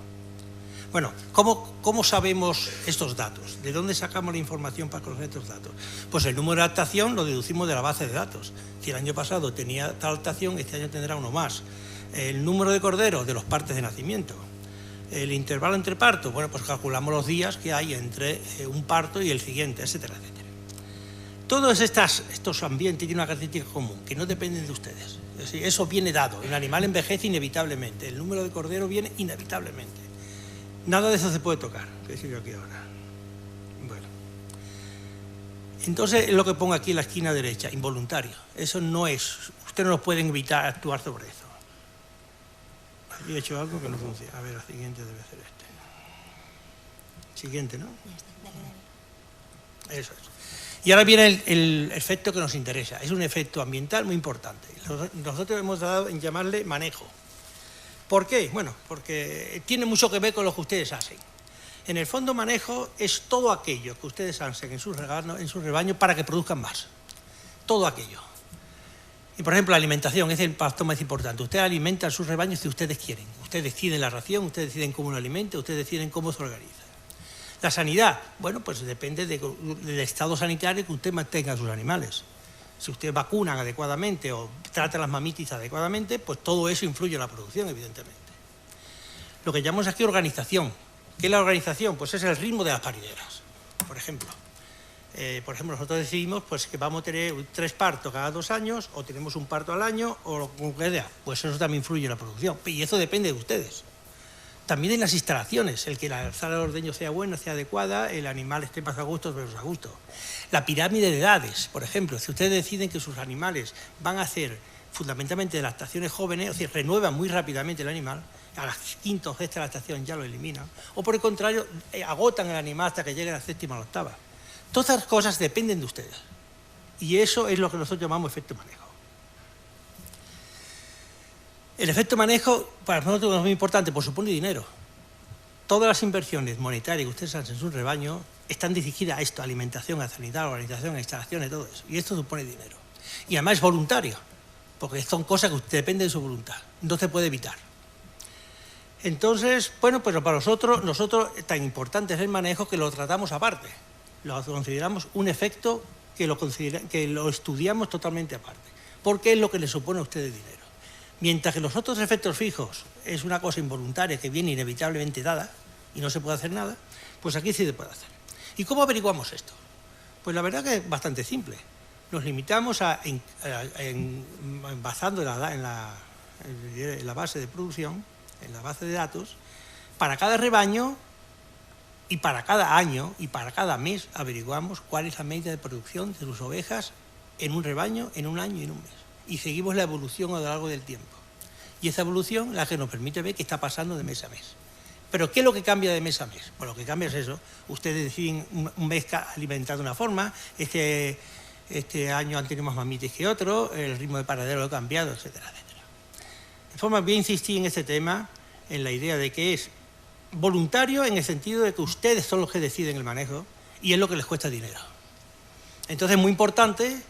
Bueno, ¿cómo sabemos estos datos? ¿De dónde sacamos la información para conocer estos datos? Pues el número de lactación lo deducimos de la base de datos. Si el año pasado tenía tal lactación, este año tendrá uno más. El número de corderos de los partes de nacimiento. El intervalo entre partos, bueno, pues calculamos los días que hay entre un parto y el siguiente, etcétera, etcétera. Todos estos ambientes tienen una característica común, que no dependen de ustedes. Es decir, eso viene dado. El animal envejece inevitablemente, el número de corderos viene inevitablemente. Nada de eso se puede tocar, que decir yo aquí ahora. Bueno. Entonces, lo que pongo aquí en la esquina derecha, involuntario. Eso no es, ustedes no pueden evitar actuar sobre eso. Aquí he hecho algo que no funciona. A ver, la siguiente debe ser este. Siguiente, ¿no? Eso es. Y ahora viene el efecto que nos interesa. Es un efecto ambiental muy importante. Nosotros hemos dado en llamarle manejo. ¿Por qué? Bueno, porque tiene mucho que ver con lo que ustedes hacen. En el fondo, manejo es todo aquello que ustedes hacen en su rebaño para que produzcan más. Todo aquello. Y, por ejemplo, la alimentación es el paso más importante. Ustedes alimentan sus rebaños si ustedes quieren. Ustedes deciden la ración, ustedes deciden cómo lo alimentan, ustedes deciden cómo se organiza. La sanidad, bueno, pues depende del estado sanitario que usted mantenga a sus animales. Si usted vacuna adecuadamente o trata las mamitis adecuadamente, pues todo eso influye en la producción, evidentemente. Lo que llamamos aquí organización. ¿Qué es la organización? Pues es el ritmo de las parideras, por ejemplo. Nosotros decidimos pues, que vamos a tener 3 partos cada 2 años, o tenemos un parto al año, o lo que sea. Pues eso también influye en la producción. Y eso depende de ustedes. También en las instalaciones, el que la sala de ordeño sea buena, sea adecuada, el animal esté más a gusto, menos a gusto. La pirámide de edades, por ejemplo, si ustedes deciden que sus animales van a hacer fundamentalmente de lactaciones jóvenes, es decir, renuevan muy rápidamente el animal, a la 5ª o 6ª lactación ya lo eliminan, o por el contrario, agotan el animal hasta que llegue a la 7ª o la 8ª. Todas esas cosas dependen de ustedes. Y eso es lo que nosotros llamamos efecto manejo. El efecto manejo, para nosotros es muy importante, pues supone dinero. Todas las inversiones monetarias que ustedes hacen en su rebaño están dirigidas a esto, a alimentación, a sanidad, a organización, a instalaciones, todo eso. Y esto supone dinero. Y además es voluntario, porque son cosas que dependen de su voluntad, no se puede evitar. Entonces, bueno, pues para nosotros tan importante es el manejo que lo tratamos aparte. Lo consideramos un efecto que lo estudiamos totalmente aparte, porque es lo que le supone a ustedes dinero. Mientras que los otros efectos fijos es una cosa involuntaria que viene inevitablemente dada y no se puede hacer nada, pues aquí sí se puede hacer. ¿Y cómo averiguamos esto? Pues la verdad que es bastante simple. Nos limitamos basando en la base de producción, en la base de datos, para cada rebaño y para cada año y para cada mes averiguamos cuál es la media de producción de sus ovejas en un rebaño, en un año y en un mes. Y seguimos la evolución a lo largo del tiempo. Y esa evolución es la que nos permite ver qué está pasando de mes a mes. Pero ¿qué es lo que cambia de mes a mes? Pues lo que cambia es eso. Ustedes deciden un mes alimentar de una forma, este año han tenido más mamitis que otro, el ritmo de paradero lo ha cambiado, etcétera, etcétera. De forma, voy a insistir en este tema, en la idea de que es voluntario en el sentido de que ustedes son los que deciden el manejo y es lo que les cuesta dinero. Entonces es muy importante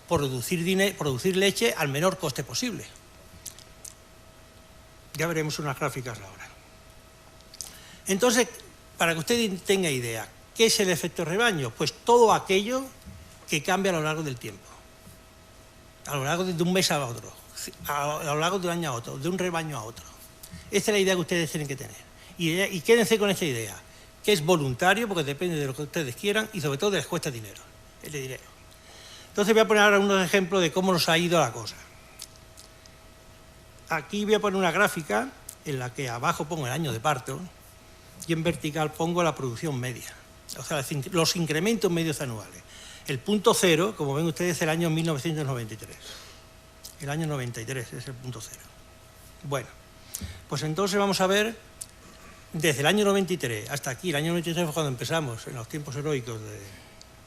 producir leche al menor coste posible. Ya veremos unas gráficas ahora. Entonces, para que usted tenga idea, ¿qué es el efecto rebaño? Pues todo aquello que cambia a lo largo del tiempo, a lo largo de un mes a otro, a lo largo de un año a otro, de un rebaño a otro. Esta es la idea que ustedes tienen que tener. Y quédense con esta idea, que es voluntario porque depende de lo que ustedes quieran y sobre todo les cuesta dinero, el de dinero. Entonces voy a poner ahora unos ejemplos de cómo nos ha ido la cosa. Aquí voy a poner una gráfica en la que abajo pongo el año de parto y en vertical pongo la producción media, o sea, los incrementos medios anuales. El punto cero, como ven ustedes, es el año 1993. El año 93 es el punto cero. Bueno, pues entonces vamos a ver, desde el año 93 hasta aquí, el año 93 fue cuando empezamos, en los tiempos heroicos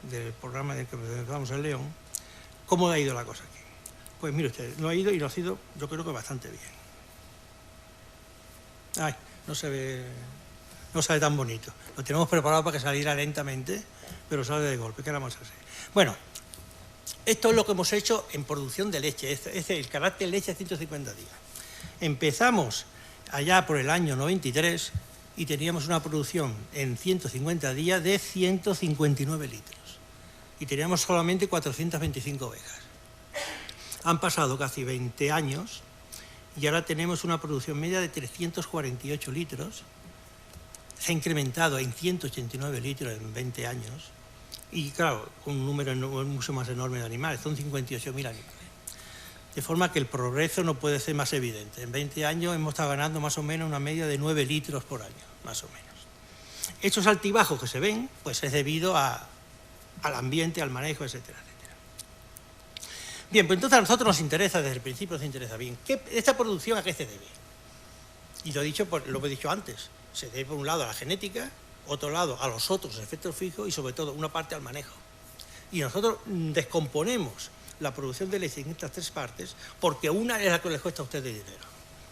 del programa del que empezamos en León, cómo ha ido la cosa aquí. Pues mire usted, no ha ido y lo ha sido, yo creo que bastante bien. Ay, no se ve, no sale tan bonito. Lo tenemos preparado para que saliera lentamente, pero sale de golpe. ¿Qué vamos a hacer? Bueno, esto es lo que hemos hecho en producción de leche. Es el carácter leche a 150 días. Empezamos allá por el año 93 y teníamos una producción en 150 días de 159 litros. Y teníamos solamente 425 ovejas. Han pasado casi 20 años y ahora tenemos una producción media de 348 litros. Se ha incrementado en 189 litros en 20 años. Y claro, con un número mucho más enorme de animales, son 58.000 animales. De forma que el progreso no puede ser más evidente. En 20 años hemos estado ganando más o menos una media de 9 litros por año, más o menos. Estos altibajos que se ven, pues es debido al ambiente, al manejo, etcétera, etcétera. Bien, pues entonces a nosotros nos interesa, desde el principio nos interesa bien, ¿esta producción a qué se debe? Y lo he dicho antes, se debe por un lado a la genética, otro lado a los otros efectos fijos y sobre todo una parte al manejo. Y nosotros descomponemos la producción de leche en estas tres partes porque una es la que les cuesta a ustedes dinero.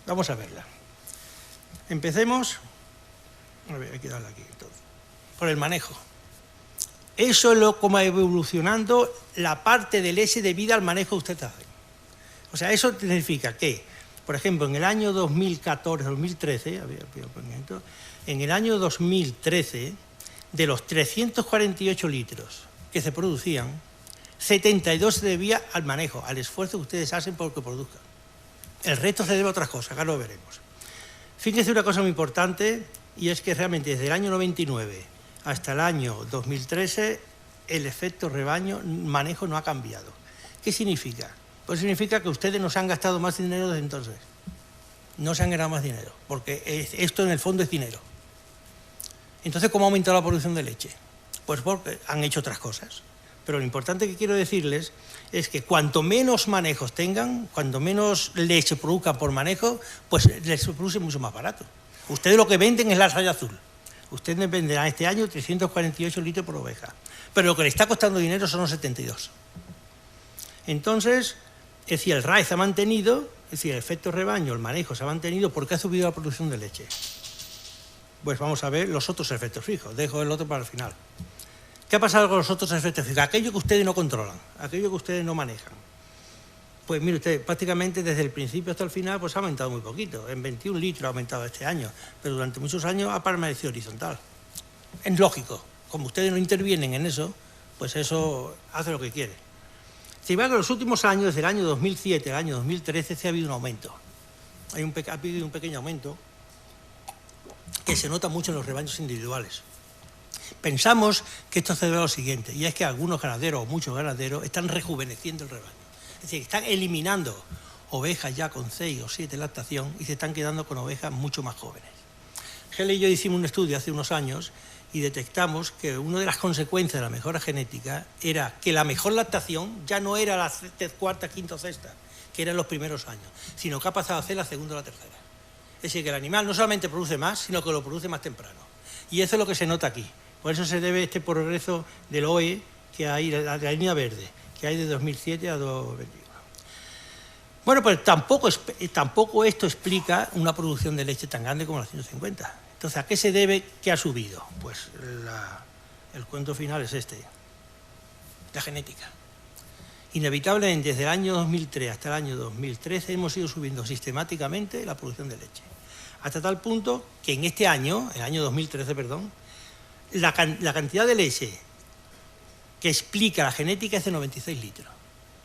Vamos a verla. Empecemos, a ver, hay que darle aquí entonces, por el manejo. Eso es cómo va evolucionando la parte de leche debida al manejo que ustedes hacen. O sea, eso significa que, por ejemplo, en el año 2014-2013, en el año 2013, de los 348 litros que se producían, 72 se debía al manejo, al esfuerzo que ustedes hacen por que produzcan. El resto se debe a otras cosas, acá lo veremos. Fíjense una cosa muy importante, y es que realmente desde el año 99 hasta el año 2013, el efecto rebaño, manejo no ha cambiado. ¿Qué significa? Pues significa que ustedes no se han gastado más dinero desde entonces. No se han ganado más dinero, porque esto en el fondo es dinero. Entonces, ¿cómo ha aumentado la producción de leche? Pues porque han hecho otras cosas. Pero lo importante que quiero decirles es que cuanto menos manejos tengan, cuanto menos leche produzcan por manejo, pues les produce mucho más barato. Ustedes lo que venden es la raya azul. Ustedes venderán este año 348 litros por oveja. Pero lo que le está costando dinero son los 72. Entonces, es decir, el RAE se ha mantenido, es decir, el efecto rebaño, el manejo se ha mantenido porque ha subido la producción de leche. Pues vamos a ver los otros efectos fijos. Dejo el otro para el final. ¿Qué ha pasado con los otros efectos fijos? Aquello que ustedes no controlan, aquello que ustedes no manejan. Pues mire usted, prácticamente desde el principio hasta el final pues ha aumentado muy poquito. En 21 litros ha aumentado este año, pero durante muchos años ha permanecido horizontal. Es lógico, como ustedes no intervienen en eso, pues eso hace lo que quiere. Sin embargo, en los últimos años, desde el año 2007 al año 2013, se ha habido un aumento. Ha habido un pequeño aumento que se nota mucho en los rebaños individuales. Pensamos que esto se debe a lo siguiente, y es que algunos ganaderos o muchos ganaderos están rejuveneciendo el rebaño. Es decir, están eliminando ovejas ya con 6 o 7 lactación y se están quedando con ovejas mucho más jóvenes. Gele y yo hicimos un estudio hace unos años y detectamos que una de las consecuencias de la mejora genética era que la mejor lactación ya no era la cuarta, quinta o sexta, que era en los primeros años, sino que ha pasado a ser la segunda o la tercera. Es decir, que el animal no solamente produce más, sino que lo produce más temprano. Y eso es lo que se nota aquí. Por eso se debe este progreso del OE que hay, la línea verde, que hay de 2007 a 2021. Bueno, pues tampoco esto explica una producción de leche tan grande como la 150. Entonces, ¿a qué se debe que ha subido? Pues el cuento final es este, la genética. Inevitablemente, desde el año 2003 hasta el año 2013 hemos ido subiendo sistemáticamente la producción de leche. Hasta tal punto que en este año, el año 2013, perdón, la cantidad de leche que explica la genética es de 96 litros.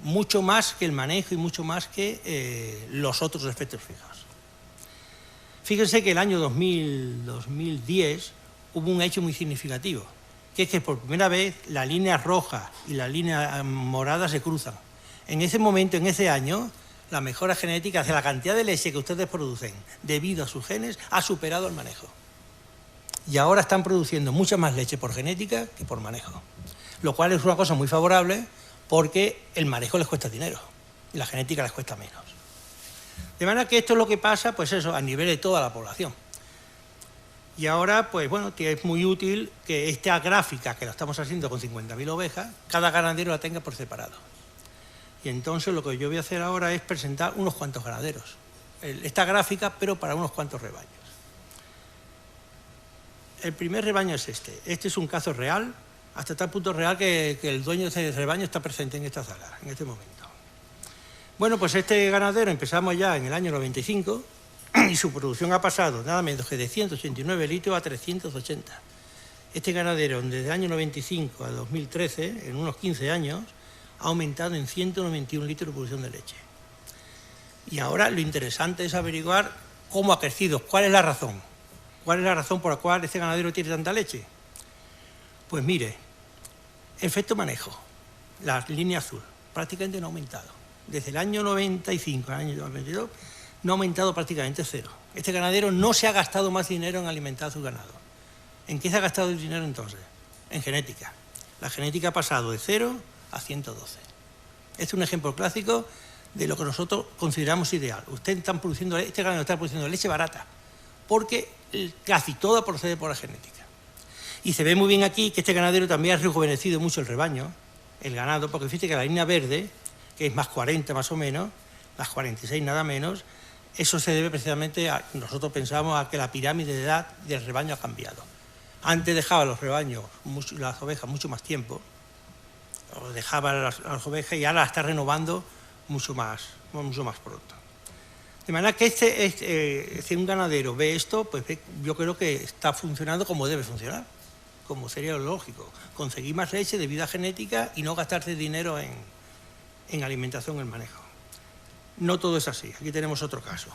Mucho más que el manejo y mucho más que los otros efectos fijos. Fíjense que el año 2010 hubo un hecho muy significativo, que es que por primera vez la línea roja y la línea morada se cruzan. En ese momento, en ese año, la mejora genética de la cantidad de leche que ustedes producen debido a sus genes ha superado el manejo. Y ahora están produciendo mucha más leche por genética que por manejo, lo cual es una cosa muy favorable porque el manejo les cuesta dinero y la genética les cuesta menos. De manera que esto es lo que pasa, pues eso, a nivel de toda la población. Y ahora, pues bueno, es muy útil que esta gráfica, que lo estamos haciendo con 50.000 ovejas, cada ganadero la tenga por separado. Y entonces lo que yo voy a hacer ahora es presentar unos cuantos ganaderos. Esta gráfica, pero para unos cuantos rebaños. El primer rebaño es este. Este es un caso real, hasta tal punto real que el dueño de ese rebaño está presente en esta sala, en este momento. Bueno, pues este ganadero empezamos ya en el año 95 y su producción ha pasado nada menos que de 189 litros a 380. Este ganadero desde el año 95 a 2013, en unos 15 años, ha aumentado en 191 litros de producción de leche. Y ahora lo interesante es averiguar cómo ha crecido, cuál es la razón. ¿Cuál es la razón por la cual este ganadero tiene tanta leche? Pues mire, efecto manejo, la línea azul, prácticamente no ha aumentado. Desde el año 95 al año 2022 no ha aumentado prácticamente cero. Este ganadero no se ha gastado más dinero en alimentar a su ganado. ¿En qué se ha gastado el dinero entonces? En genética. La genética ha pasado de 0 a 112. Este es un ejemplo clásico de lo que nosotros consideramos ideal. Este ganadero está produciendo leche barata, porque casi toda procede por la genética. Y se ve muy bien aquí que este ganadero también ha rejuvenecido mucho el rebaño, el ganado, porque fíjate que la línea verde, que es más 40 más o menos, más 46 nada menos, eso se debe precisamente a, nosotros pensamos, a que la pirámide de edad del rebaño ha cambiado. Antes dejaba los rebaños, las ovejas, mucho más tiempo, dejaba las ovejas y ahora las está renovando mucho más pronto. De manera que si un ganadero ve esto, pues yo creo que está funcionando como debe funcionar, como sería lo lógico, conseguir más leche debido a genética y no gastarse dinero en alimentación y en manejo. No todo es así, aquí tenemos otro caso.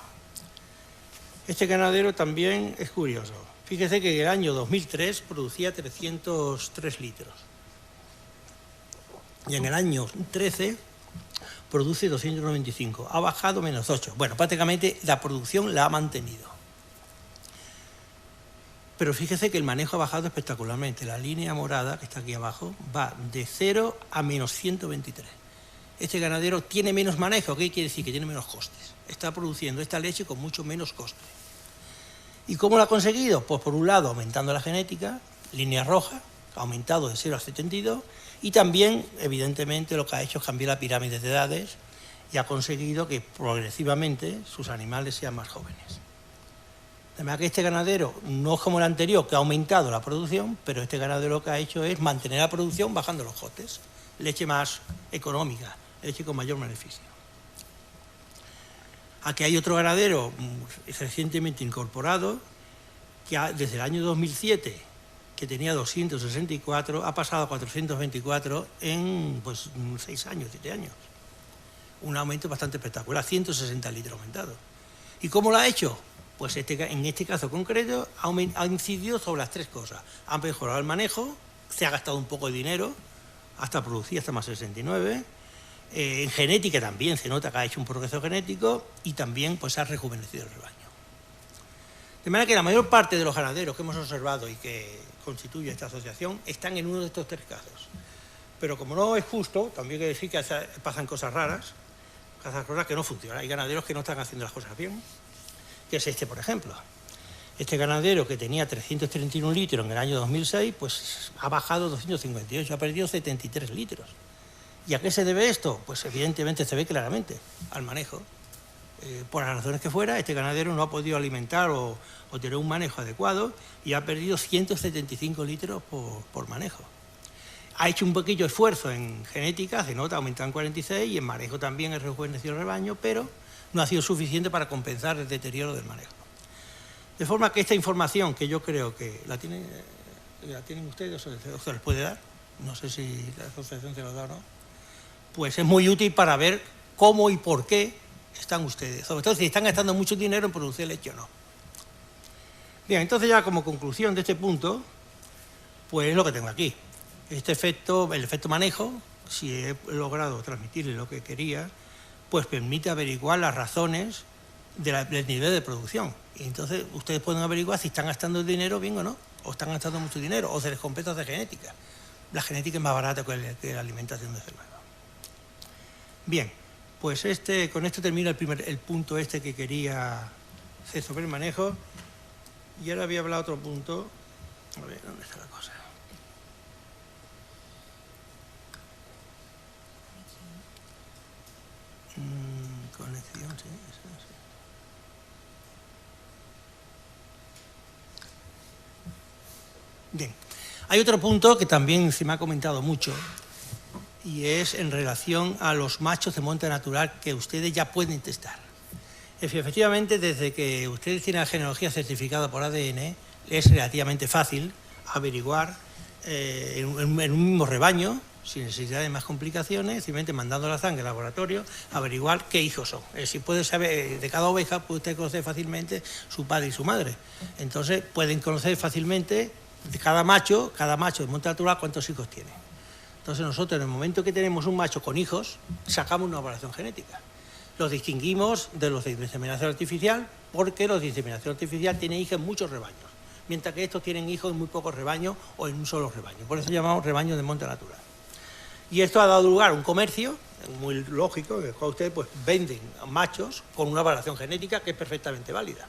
Este ganadero también es curioso. Fíjese que en el año 2003 producía 303 litros y en el año 13 produce 295, ha bajado menos 8. Bueno, prácticamente la producción la ha mantenido. Pero fíjese que el manejo ha bajado espectacularmente. La línea morada, que está aquí abajo, va de 0 a menos 123. Este ganadero tiene menos manejo, ¿qué quiere decir? Que tiene menos costes. Está produciendo esta leche con mucho menos coste. ¿Y cómo lo ha conseguido? Pues por un lado aumentando la genética, línea roja, ha aumentado de 0 a 72, y también, evidentemente, lo que ha hecho es cambiar la pirámide de edades y ha conseguido que progresivamente sus animales sean más jóvenes. De manera que este ganadero no es como el anterior, que ha aumentado la producción, pero este ganadero lo que ha hecho es mantener la producción bajando los costes, leche más económica, leche con mayor beneficio. Aquí hay otro ganadero recientemente incorporado, que desde el año 2007, que tenía 264, ha pasado a 424 en pues, 6 años, 7 años. Un aumento bastante espectacular, 160 litros aumentado. ¿Y cómo lo ha hecho? Pues en este caso concreto ha incidido sobre las 3 cosas. Ha mejorado el manejo, se ha gastado un poco de dinero, hasta producir hasta más 69. En genética también se nota que ha hecho un progreso genético y también pues, ha rejuvenecido el rebaño. De manera que la mayor parte de los ganaderos que hemos observado y que constituye esta asociación están en uno de estos 3 casos. Pero como no es justo, también hay que decir que pasan cosas raras que no funcionan. Hay ganaderos que no están haciendo las cosas bien, que es este, por ejemplo. Este ganadero que tenía 331 litros en el año 2006, pues ha bajado 258, ha perdido 73 litros. ¿Y a qué se debe esto? Pues evidentemente se ve claramente al manejo. Por las razones que fuera, este ganadero no ha podido alimentar o tener un manejo adecuado y ha perdido 175 litros por manejo. Ha hecho un pequeño esfuerzo en genética, se nota, aumentado en 46, y en manejo también ha rejuvenecido el rebaño, pero no ha sido suficiente para compensar el deterioro del manejo. De forma que esta información, que yo creo que la tienen ustedes o se les puede dar, no sé si la asociación se lo da o no, pues es muy útil para ver cómo y por qué están ustedes, sobre todo si están gastando mucho dinero en producir leche o no. Bien, entonces ya como conclusión de este punto, pues es lo que tengo aquí. Este efecto, el efecto manejo, si he logrado transmitirle lo que quería, pues permite averiguar las razones del nivel de producción. Y entonces ustedes pueden averiguar si están gastando el dinero bien o no, o están gastando mucho dinero, o se les compensa de genética. La genética es más barata que la alimentación, desde luego. Bien, pues con esto termina el punto que quería hacer sobre el manejo. Y ahora voy a hablar otro punto. A ver, ¿dónde está la cosa? Conexión, sí, eso. Bien, hay otro punto que también se me ha comentado mucho, y es en relación a los machos de monte natural que ustedes ya pueden testar. Efectivamente, desde que ustedes tienen la genealogía certificada por ADN, es relativamente fácil averiguar en un mismo rebaño, sin necesidad de más complicaciones, simplemente mandando la sangre al laboratorio, averiguar qué hijos son. Es decir, puede saber, de cada oveja puede usted conocer fácilmente su padre y su madre. Entonces, pueden conocer fácilmente de cada macho de monte natural cuántos hijos tiene. Entonces nosotros, en el momento que tenemos un macho con hijos, sacamos una evaluación genética. Los distinguimos de los de inseminación artificial, porque los de inseminación artificial tienen hijos en muchos rebaños, mientras que estos tienen hijos en muy pocos rebaños o en un solo rebaño. Por eso llamamos rebaño de monte natural. Y esto ha dado lugar a un comercio muy lógico, en el cual ustedes pues, venden machos con una evaluación genética que es perfectamente válida,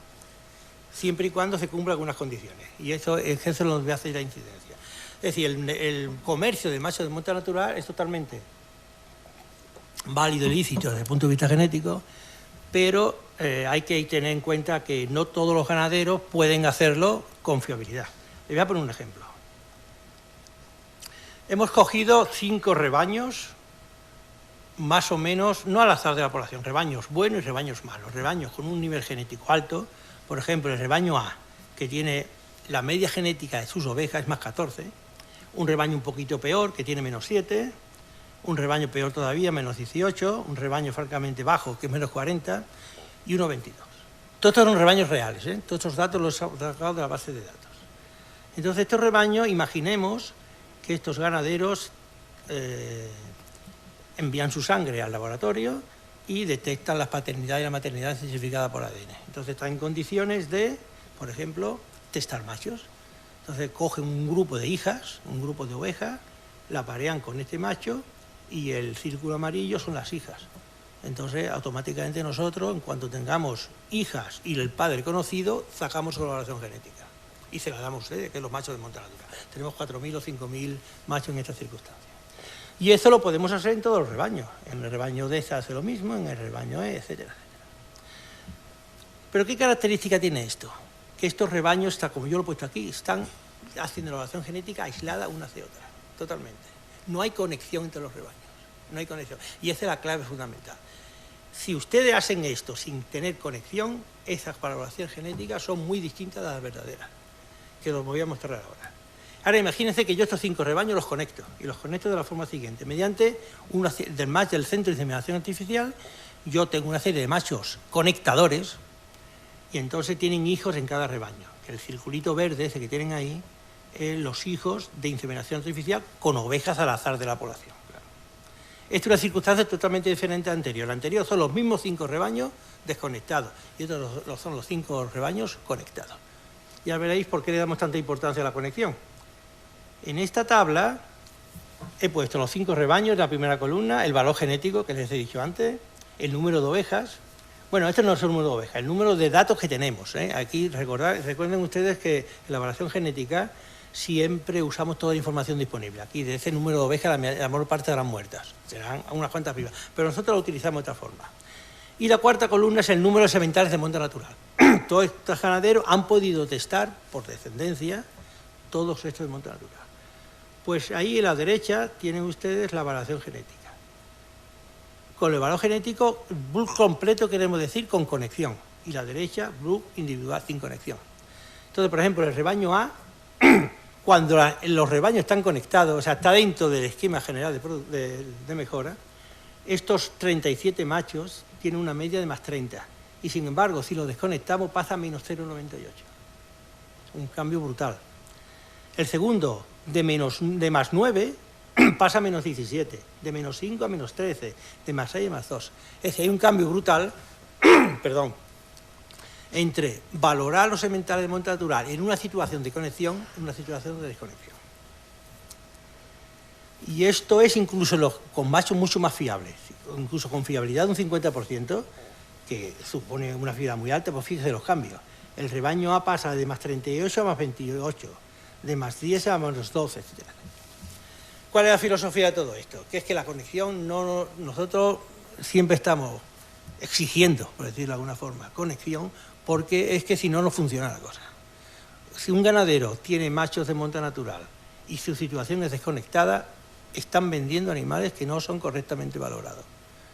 siempre y cuando se cumplan algunas condiciones. Y eso es donde hace la incidencia. Es decir, el comercio de machos de monte natural es totalmente válido y lícito desde el punto de vista genético, pero hay que tener en cuenta que no todos los ganaderos pueden hacerlo con fiabilidad. Les voy a poner un ejemplo. Hemos cogido 5 rebaños, más o menos, no al azar de la población, rebaños buenos y rebaños malos, rebaños con un nivel genético alto. Por ejemplo, el rebaño A, que tiene la media genética de sus ovejas es más 14, un rebaño un poquito peor, que tiene menos 7, un rebaño peor todavía, menos 18, un rebaño francamente bajo, que es menos 40, y uno 22. Todos estos son rebaños reales, todos estos datos los he sacado de la base de datos. Entonces, estos rebaños, imaginemos que estos ganaderos envían su sangre al laboratorio y detectan la paternidad y la maternidad certificada por ADN. Entonces, están en condiciones de, por ejemplo, testar machos. Entonces, cogen un grupo de hijas, un grupo de ovejas, la parean con este macho y el círculo amarillo son las hijas. Entonces, automáticamente nosotros, en cuanto tengamos hijas y el padre conocido, sacamos su evaluación genética y se la damos a ustedes, que es los machos de monte natural. Tenemos 4.000 o 5.000 machos en estas circunstancias. Y eso lo podemos hacer en todos los rebaños. En el rebaño D se hace lo mismo, en el rebaño E, etcétera, etcétera. ¿Pero qué característica tiene esto? Que estos rebaños, como yo lo he puesto aquí, están haciendo la evaluación genética aislada una de otra, totalmente. No hay conexión entre los rebaños, no hay conexión. Y esa es la clave fundamental. Si ustedes hacen esto sin tener conexión, esas valoraciones genéticas son muy distintas de las verdaderas, que los voy a mostrar ahora. Ahora imagínense que yo estos 5 rebaños los conecto, y los conecto de la forma siguiente. Mediante del centro de inseminación artificial, yo tengo una serie de machos conectadores, y entonces tienen hijos en cada rebaño. El circulito verde, ese que tienen ahí, los hijos de inseminación artificial con ovejas al azar de la población. Claro. Esta es una circunstancia totalmente diferente a la anterior. La anterior son los mismos 5 rebaños desconectados, y estos son los 5 rebaños conectados. Ya veréis por qué le damos tanta importancia a la conexión. En esta tabla he puesto los 5 rebaños de la primera columna, el valor genético que les he dicho antes, el número de ovejas. Bueno, este no es el número de ovejas, el número de datos que tenemos. Aquí recuerden ustedes que en la evaluación genética siempre usamos toda la información disponible. Aquí de ese número de ovejas la mayor parte de las muertas, serán unas cuantas vivas, pero nosotros lo utilizamos de otra forma. Y la cuarta columna es el número de sementales de monte natural. Todos estos ganaderos han podido testar por descendencia todos estos de monte natural. Pues ahí en la derecha tienen ustedes la evaluación genética. Con el valor genético, blood completo queremos decir con conexión. Y la derecha, blood individual sin conexión. Entonces, por ejemplo, el rebaño A, cuando los rebaños están conectados, o sea, está dentro del esquema general de mejora, estos 37 machos tienen una media de más 30. Y sin embargo, si los desconectamos, pasa a menos 0,98. Un cambio brutal. El segundo, de más 9, pasa a menos 17, de menos 5 a menos 13, de más 6 a más 2. Es decir, hay un cambio brutal perdón, entre valorar los sementales de monte natural en una situación de conexión y en una situación de desconexión. Y esto es incluso con machos mucho más fiables, incluso con fiabilidad de un 50%, que supone una fiabilidad muy alta, pues fíjese los cambios. El rebaño A pasa de más 38 a más 28, de más 10 a menos 12, etc. ¿Cuál es la filosofía de todo esto? Que es que la conexión, nosotros siempre estamos exigiendo, por decirlo de alguna forma, conexión, porque es que si no, no funciona la cosa. Si un ganadero tiene machos de monte natural y su situación es desconectada, están vendiendo animales que no son correctamente valorados.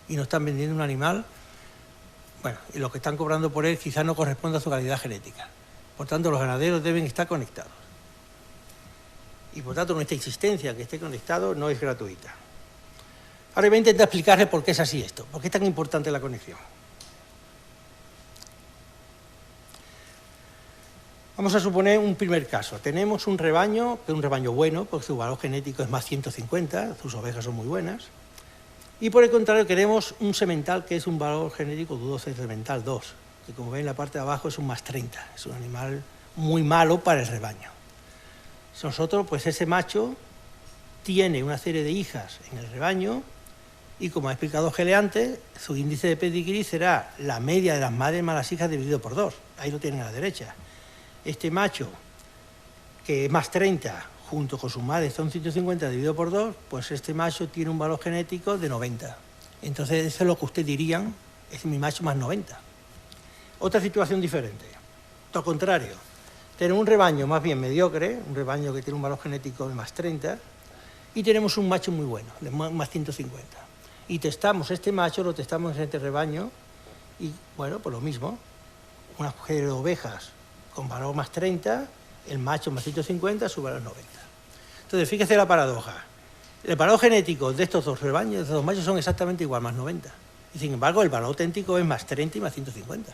Y no están vendiendo un animal, bueno, y lo que están cobrando por él quizás no corresponde a su calidad genética. Por tanto, los ganaderos deben estar conectados. Y por tanto, nuestra existencia que esté conectado no es gratuita. Ahora voy a intentar explicarles por qué es así esto, por qué es tan importante la conexión. Vamos a suponer un primer caso. Tenemos un rebaño, que es un rebaño bueno, porque su valor genético es más 150, sus ovejas son muy buenas. Y por el contrario, queremos un semental que es un valor genético dudoso, es semental 2, que como ven en la parte de abajo es un más 30, es un animal muy malo para el rebaño. Nosotros, pues ese macho tiene una serie de hijas en el rebaño y, como ha explicado Gele antes, su índice de pedigrí será la media de las madres más las hijas dividido por 2. Ahí lo tienen a la derecha. Este macho, que es más 30, junto con su madre son 150 dividido por 2, pues este macho tiene un valor genético de 90. Entonces, eso es lo que ustedes dirían, es mi macho más 90. Otra situación diferente. Todo contrario. Tenemos un rebaño más bien mediocre, un rebaño que tiene un valor genético de más 30, y tenemos un macho muy bueno, de más 150. Y testamos este macho, lo testamos en este rebaño, y bueno, pues lo mismo, una mujer de ovejas con valor más 30, el macho más 150, su valor 90. Entonces, fíjese la paradoja. El valor genético de estos dos rebaños, de estos dos machos, son exactamente igual, más 90. Y sin embargo, el valor auténtico es más 30 y más 150.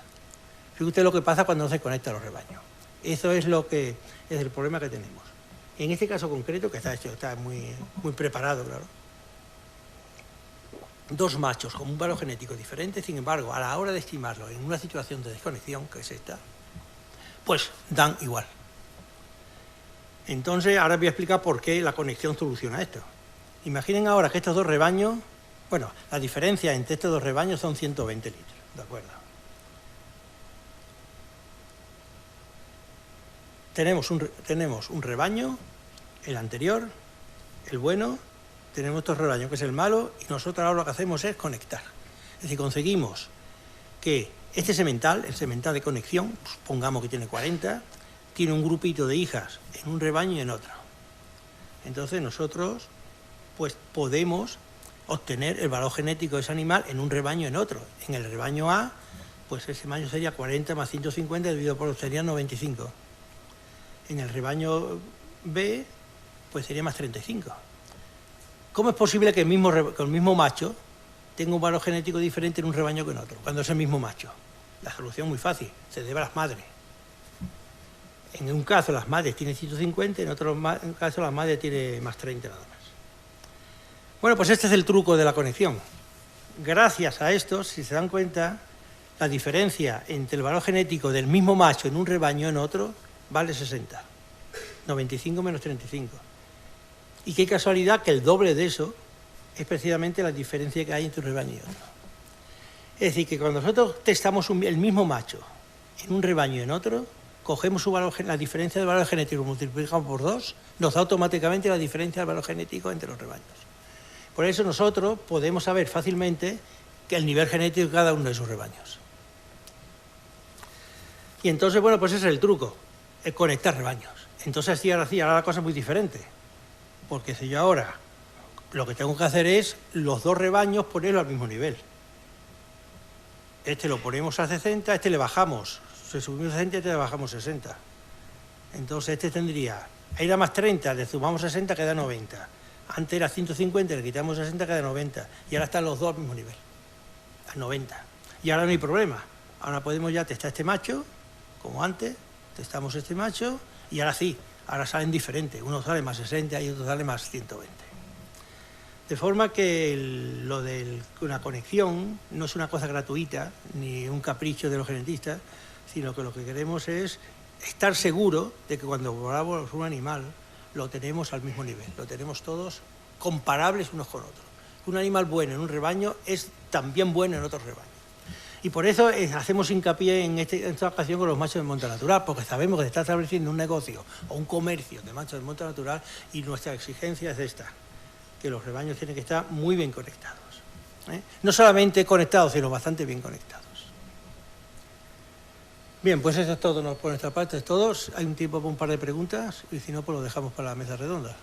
Fíjese usted lo que pasa cuando no se conectan los rebaños. Eso es lo que es el problema que tenemos. En este caso concreto, que está muy preparado, claro, dos machos con un valor genético diferente, sin embargo, a la hora de estimarlo en una situación de desconexión, que es esta, pues dan igual. Entonces, ahora voy a explicar por qué la conexión soluciona esto. Imaginen ahora que estos dos rebaños, bueno, la diferencia entre estos dos rebaños son 120 litros, ¿de acuerdo? Tenemos un rebaño, el anterior, el bueno, tenemos otro rebaño que es el malo, y nosotros ahora lo que hacemos es conectar. Es decir, conseguimos que este semental, el semental de conexión, pues pongamos que tiene 40, tiene un grupito de hijas en un rebaño y en otro. Entonces nosotros pues podemos obtener el valor genético de ese animal en un rebaño en otro. En el rebaño A, pues ese macho sería 40 más 150 dividido por sería 95. En el rebaño B, pues sería más 35. ¿Cómo es posible que el mismo macho tenga un valor genético diferente en un rebaño que en otro, cuando es el mismo macho? La solución es muy fácil, se debe a las madres. En un caso las madres tienen 150, en otro caso las madres tienen más 30 nada más. Bueno, pues este es el truco de la conexión. Gracias a esto, si se dan cuenta, la diferencia entre el valor genético del mismo macho en un rebaño y en otro vale 60. 95 menos 35. Y qué casualidad que el doble de eso es precisamente la diferencia que hay entre un rebaño y otro. Es decir, que cuando nosotros testamos el mismo macho en un rebaño y en otro, cogemos la diferencia del valor genético, multiplicamos por 2, nos da automáticamente la diferencia del valor genético entre los rebaños. Por eso nosotros podemos saber fácilmente que el nivel genético de cada uno de esos rebaños. Y entonces, bueno, pues ese es el truco, el conectar rebaños. Entonces, ahora la cosa es muy diferente, porque si yo ahora lo que tengo que hacer es los dos rebaños ponerlos al mismo nivel. Este lo ponemos a 60, este le bajamos, si subimos 60, este le bajamos 60. Entonces este tendría, era más 30, le sumamos 60, queda 90. Antes era 150, le quitamos 60, queda 90. Y ahora están los dos al mismo nivel, a 90. Y ahora no hay problema. Ahora podemos ya testar este macho, como antes, testamos este macho, y ahora sí, ahora salen diferentes. Uno sale más 60 y otro sale más 120. De forma que lo de una conexión no es una cosa gratuita, ni un capricho de los genetistas, sino que lo que queremos es estar seguros de que cuando volamos un animal lo tenemos al mismo nivel, lo tenemos todos comparables unos con otros. Un animal bueno en un rebaño es también bueno en otros rebaños. Y por eso hacemos hincapié en esta ocasión con los machos de monta natural, porque sabemos que se está estableciendo un negocio o un comercio de machos de monta natural y nuestra exigencia es esta, que los rebaños tienen que estar muy bien conectados. No solamente conectados, sino bastante bien conectados. Bien, pues eso es todo por nuestra parte, es todo. Hay un tiempo para un par de preguntas y si no, pues lo dejamos para la mesa redonda.